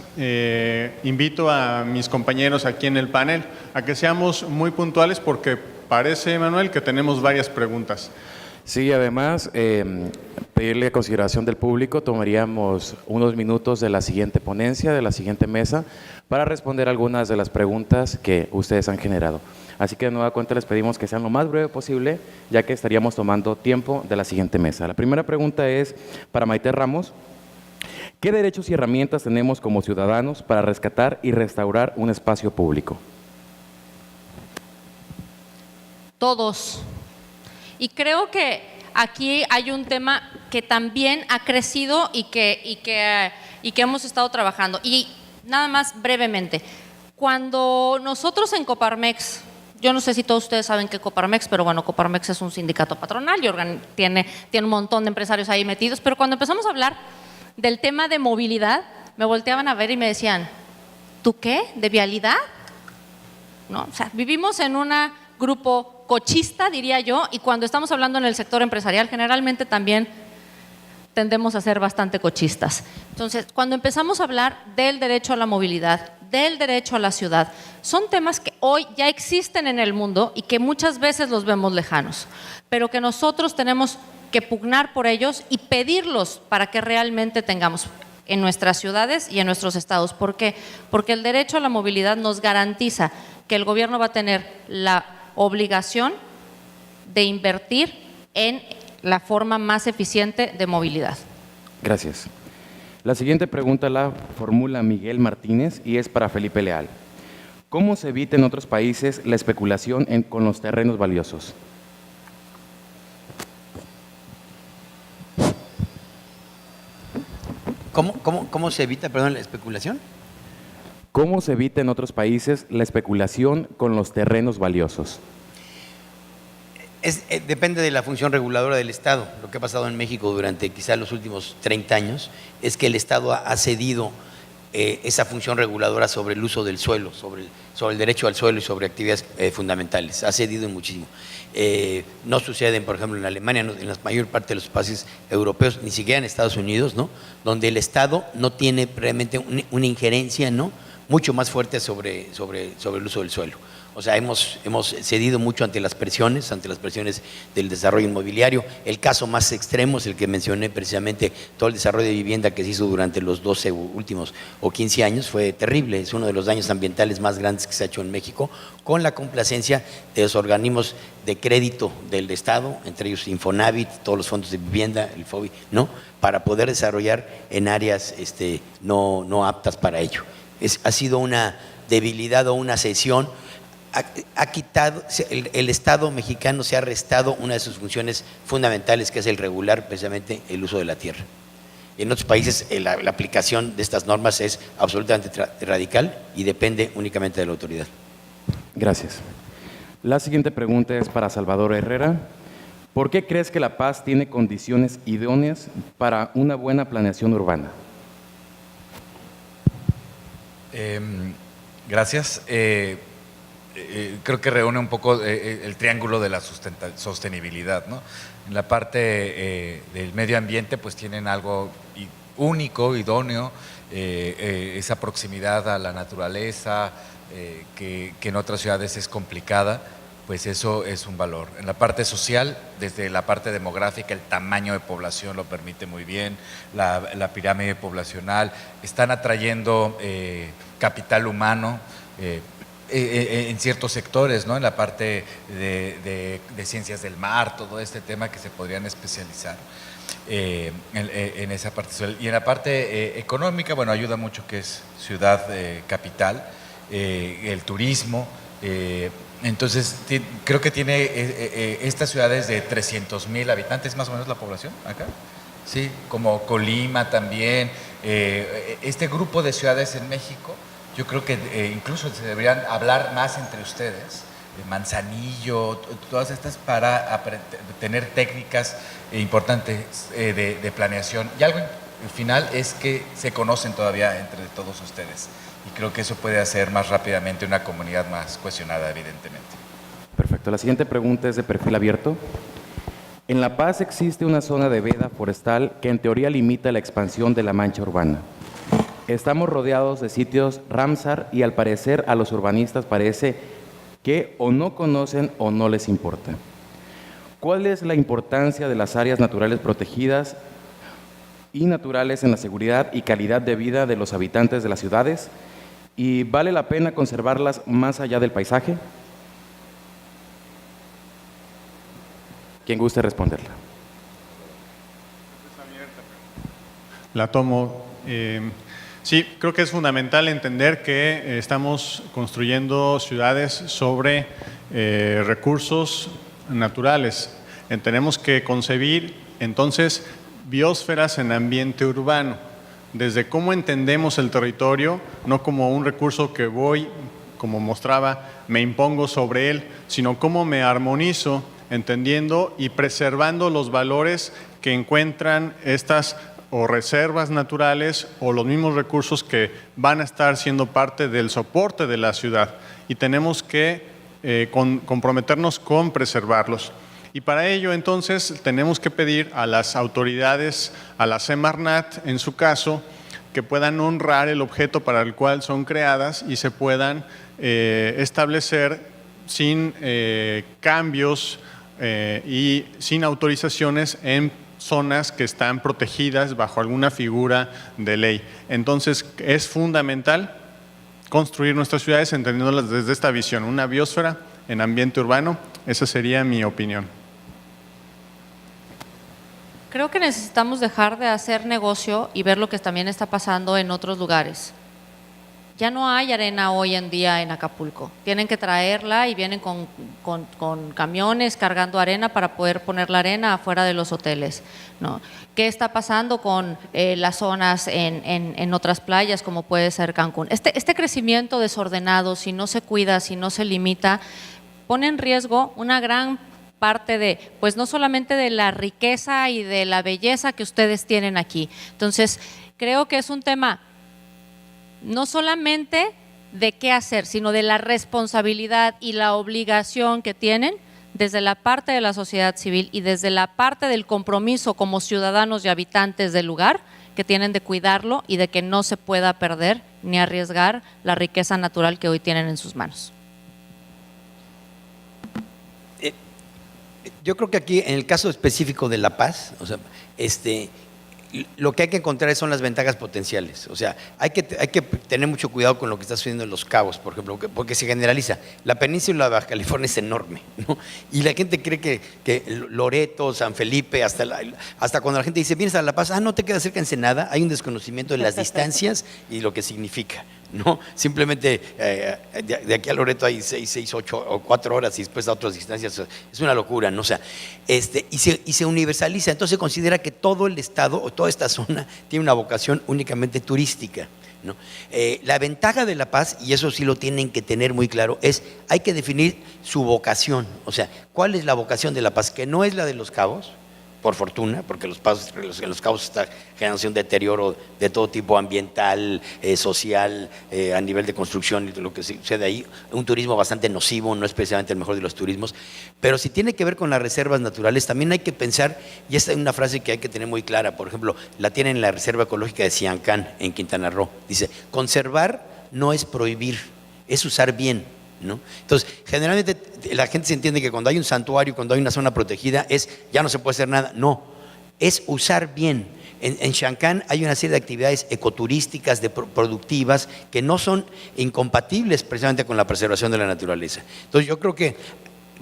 Invito a mis compañeros aquí en el panel a que seamos muy puntuales porque parece, Manuel, que tenemos varias preguntas. Sí, además, pedirle a consideración del público, tomaríamos unos minutos de la siguiente ponencia, de la siguiente mesa, para responder algunas de las preguntas que ustedes han generado. Así que de nueva cuenta les pedimos que sean lo más breve posible, ya que estaríamos tomando tiempo de la siguiente mesa. La primera pregunta es para Maite Ramos. ¿Qué derechos y herramientas tenemos como ciudadanos para rescatar y restaurar un espacio público? Todos. Y creo que aquí hay un tema que también ha crecido y que hemos estado trabajando. Y nada más brevemente, cuando nosotros en Coparmex, yo no sé si todos ustedes saben que Coparmex, pero bueno, Coparmex es un sindicato patronal y tiene un montón de empresarios ahí metidos, pero cuando empezamos a hablar del tema de movilidad, me volteaban a ver y me decían, ¿tú qué? ¿De vialidad? ¿No? O sea, vivimos en un grupo cochista, diría yo, y cuando estamos hablando en el sector empresarial, generalmente también tendemos a ser bastante cochistas. Entonces, cuando empezamos a hablar del derecho a la movilidad, del derecho a la ciudad, son temas que hoy ya existen en el mundo y que muchas veces los vemos lejanos, pero que nosotros tenemos que pugnar por ellos y pedirlos para que realmente tengamos en nuestras ciudades y en nuestros estados. ¿Por qué? Porque el derecho a la movilidad nos garantiza que el gobierno va a tener la obligación de invertir en la forma más eficiente de movilidad. Gracias. La siguiente pregunta la formula Miguel Martínez y es para Felipe Leal. ¿Cómo se evita en otros países la especulación con los terrenos valiosos? ¿Cómo se evita, perdón, la especulación? ¿Cómo se evita en otros países la especulación con los terrenos valiosos? Depende de la función reguladora del Estado. Lo que ha pasado en México durante quizás los últimos 30 años es que el Estado ha cedido esa función reguladora sobre el uso del suelo, sobre el derecho al suelo y sobre actividades fundamentales. Ha cedido muchísimo. No sucede, por ejemplo, en Alemania, en la mayor parte de los países europeos, ni siquiera en Estados Unidos, ¿no? Donde el Estado no tiene realmente una injerencia, ¿no?, mucho más fuerte sobre el uso del suelo. O sea, hemos cedido mucho ante las presiones del desarrollo inmobiliario. El caso más extremo es el que mencioné precisamente, todo el desarrollo de vivienda que se hizo durante los 12 últimos o 15 años fue terrible. Es uno de los daños ambientales más grandes que se ha hecho en México, con la complacencia de los organismos de crédito del Estado, entre ellos Infonavit, todos los fondos de vivienda, el FOBI, ¿no?, para poder desarrollar en áreas no aptas para ello. Ha sido una debilidad o una cesión. Ha quitado, el Estado mexicano se ha restado una de sus funciones fundamentales, que es el regular precisamente el uso de la tierra. En otros países la aplicación de estas normas es absolutamente radical y depende únicamente de la autoridad. Gracias. La siguiente pregunta es para Salvador Herrera. ¿Por qué crees que La Paz tiene condiciones idóneas para una buena planeación urbana? Gracias. Creo que reúne un poco el triángulo de la sostenibilidad, ¿no? En la parte del medio ambiente, pues tienen algo único, idóneo, esa proximidad a la naturaleza, que en otras ciudades es complicada, pues eso es un valor. En la parte social, desde la parte demográfica, el tamaño de población lo permite muy bien, la pirámide poblacional, están atrayendo capital humano, en ciertos sectores, ¿no?, en la parte de ciencias del mar, todo este tema que se podrían especializar en esa parte social. Y en la parte económica, bueno, ayuda mucho que es ciudad capital, el turismo. Entonces, creo que tiene estas ciudades de 300,000 habitantes, más o menos la población acá. Sí, como Colima también. Este grupo de ciudades en México, yo creo que incluso se deberían hablar más entre ustedes, Manzanillo, todas estas, para tener técnicas importantes de planeación. Y algo final es que se conocen todavía entre todos ustedes. Y creo que eso puede hacer más rápidamente una comunidad más cohesionada, evidentemente. Perfecto. Perfecto. La siguiente pregunta es de perfil abierto. En La Paz existe una zona de veda forestal que en teoría limita la expansión de la mancha urbana. Estamos rodeados de sitios Ramsar y al parecer a los urbanistas parece que o no conocen o no les importa. ¿Cuál es la importancia de las áreas naturales protegidas y naturales en la seguridad y calidad de vida de los habitantes de las ciudades? ¿Y vale la pena conservarlas más allá del paisaje? ¿Quién guste responderla? La tomo. Sí, creo que es fundamental entender que estamos construyendo ciudades sobre recursos naturales. Tenemos que concebir entonces biosferas en ambiente urbano, desde cómo entendemos el territorio, no como un recurso que voy, como mostraba, me impongo sobre él, sino cómo me armonizo, entendiendo y preservando los valores que encuentran estas o reservas naturales o los mismos recursos que van a estar siendo parte del soporte de la ciudad. Y tenemos que comprometernos con preservarlos. Y para ello, entonces, tenemos que pedir a las autoridades, a la Semarnat, en su caso, que puedan honrar el objeto para el cual son creadas y se puedan establecer sin cambios y sin autorizaciones en zonas que están protegidas bajo alguna figura de ley. Entonces, es fundamental construir nuestras ciudades entendiéndolas desde esta visión, una biosfera en ambiente urbano. Esa sería mi opinión. Creo que necesitamos dejar de hacer negocio y ver lo que también está pasando en otros lugares. Ya no hay arena hoy en día en Acapulco. Tienen que traerla y vienen con camiones cargando arena para poder poner la arena afuera de los hoteles, ¿no? ¿Qué está pasando con las zonas en otras playas como puede ser Cancún? Este crecimiento desordenado, si no se cuida, si no se limita, pone en riesgo una gran parte de, pues no solamente de la riqueza y de la belleza que ustedes tienen aquí. Entonces, creo que es un tema no solamente de qué hacer, sino de la responsabilidad y la obligación que tienen desde la parte de la sociedad civil y desde la parte del compromiso como ciudadanos y habitantes del lugar, que tienen de cuidarlo y de que no se pueda perder ni arriesgar la riqueza natural que hoy tienen en sus manos. Yo creo que aquí, en el caso específico de La Paz, o sea, lo que hay que encontrar son las ventajas potenciales. O sea, hay que tener mucho cuidado con lo que está sucediendo en Los Cabos, por ejemplo, porque se generaliza. La península de Baja California es enorme, ¿no? Y la gente cree que Loreto, San Felipe, hasta cuando la gente dice, vienes a La Paz, no te quedas cerca de Ensenada, hay un desconocimiento de las distancias y lo que significa, ¿no? Simplemente de aquí a Loreto hay 6, 8 o 4 horas y después a otras distancias. Es una locura, ¿no? O sea, y se universaliza. Entonces se considera que todo el estado o toda esta zona tiene una vocación únicamente turística, ¿no? La ventaja de La Paz, y eso sí lo tienen que tener muy claro, es hay que definir su vocación. O sea, ¿cuál es la vocación de La Paz? Que no es la de Los Cabos, por fortuna, porque en Los Cabos está generándose un deterioro de todo tipo ambiental, social, a nivel de construcción y lo que sucede ahí, un turismo bastante nocivo, no es precisamente el mejor de los turismos, pero si tiene que ver con las reservas naturales, también hay que pensar, y esta es una frase que hay que tener muy clara, por ejemplo, la tienen en la Reserva Ecológica de Siancán, en Quintana Roo, dice, conservar no es prohibir, es usar bien, ¿no? Entonces, generalmente la gente se entiende que cuando hay un santuario, cuando hay una zona protegida, ya no se puede hacer nada. No, es usar bien. En Siancán hay una serie de actividades ecoturísticas, productivas, que no son incompatibles precisamente con la preservación de la naturaleza. Entonces, yo creo que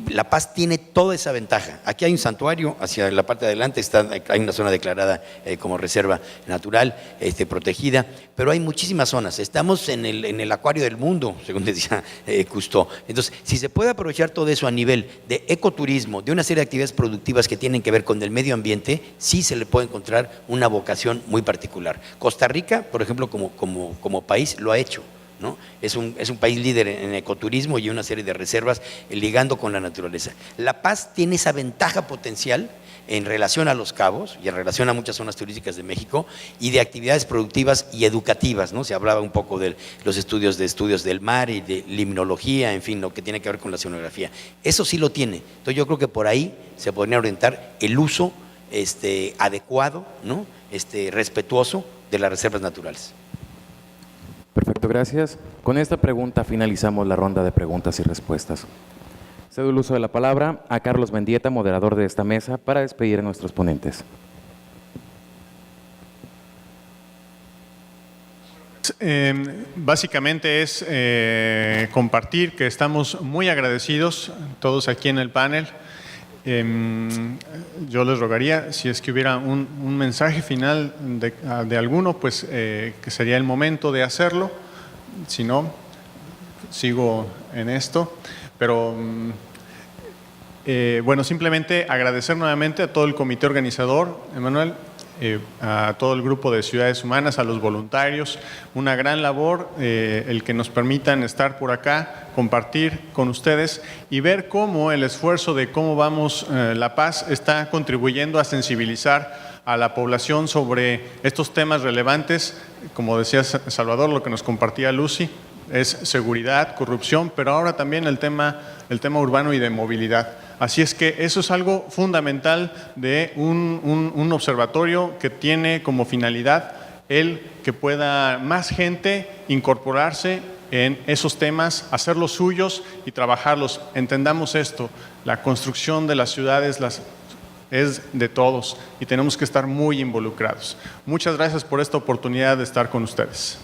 La Paz tiene toda esa ventaja. Aquí hay un santuario, hacia la parte de adelante hay una zona declarada como reserva natural, protegida, pero hay muchísimas zonas. Estamos en el acuario del mundo, según decía Cousteau. Entonces, si se puede aprovechar todo eso a nivel de ecoturismo, de una serie de actividades productivas que tienen que ver con el medio ambiente, sí se le puede encontrar una vocación muy particular. Costa Rica, por ejemplo, como país, lo ha hecho. ¿no? Es un país líder en ecoturismo y una serie de reservas ligando con la naturaleza. La Paz tiene esa ventaja potencial en relación a Los Cabos y en relación a muchas zonas turísticas de México y de actividades productivas y educativas, ¿no? Se hablaba un poco de los estudios del mar y de limnología, en fin, lo que tiene que ver con la oceanografía. Eso sí lo tiene. Entonces yo creo que por ahí se podría orientar el uso adecuado, ¿no? Respetuoso de las reservas naturales. Perfecto, gracias. Con esta pregunta finalizamos la ronda de preguntas y respuestas. Cedo el uso de la palabra a Carlos Mendieta, moderador de esta mesa, para despedir a nuestros ponentes. Básicamente es compartir que estamos muy agradecidos todos aquí en el panel. Yo les rogaría, si es que hubiera un mensaje final de alguno, pues que sería el momento de hacerlo. Si no, sigo en esto. Pero bueno, simplemente agradecer nuevamente a todo el comité organizador, Emanuel, a todo el grupo de Ciudades Humanas, a los voluntarios, una gran labor, el que nos permitan estar por acá, compartir con ustedes y ver cómo el esfuerzo de cómo vamos La Paz está contribuyendo a sensibilizar a la población sobre estos temas relevantes. Como decía Salvador, lo que nos compartía Lucy, es seguridad, corrupción, pero ahora también el tema urbano y de movilidad. Así es que eso es algo fundamental de un observatorio que tiene como finalidad el que pueda más gente incorporarse en esos temas, hacerlos suyos y trabajarlos. Entendamos esto, la construcción de las ciudades es de todos y tenemos que estar muy involucrados. Muchas gracias por esta oportunidad de estar con ustedes.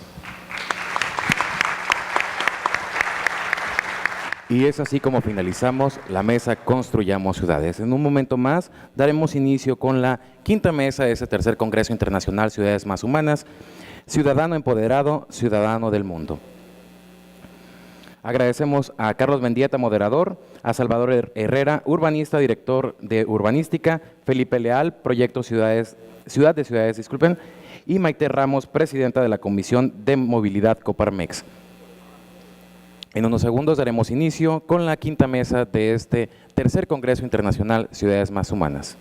Y es así como finalizamos la mesa Construyamos Ciudades. En un momento más daremos inicio con la quinta mesa de ese tercer Congreso Internacional Ciudades Más Humanas, Ciudadano Empoderado, Ciudadano del Mundo. Agradecemos a Carlos Mendieta, moderador, a Salvador Herrera, urbanista, director de Urbanística, Felipe Leal, Proyecto Ciudad de Ciudades, y Maite Ramos, presidenta de la Comisión de Movilidad Coparmex. En unos segundos daremos inicio con la quinta mesa de este tercer Congreso Internacional Ciudades Más Humanas.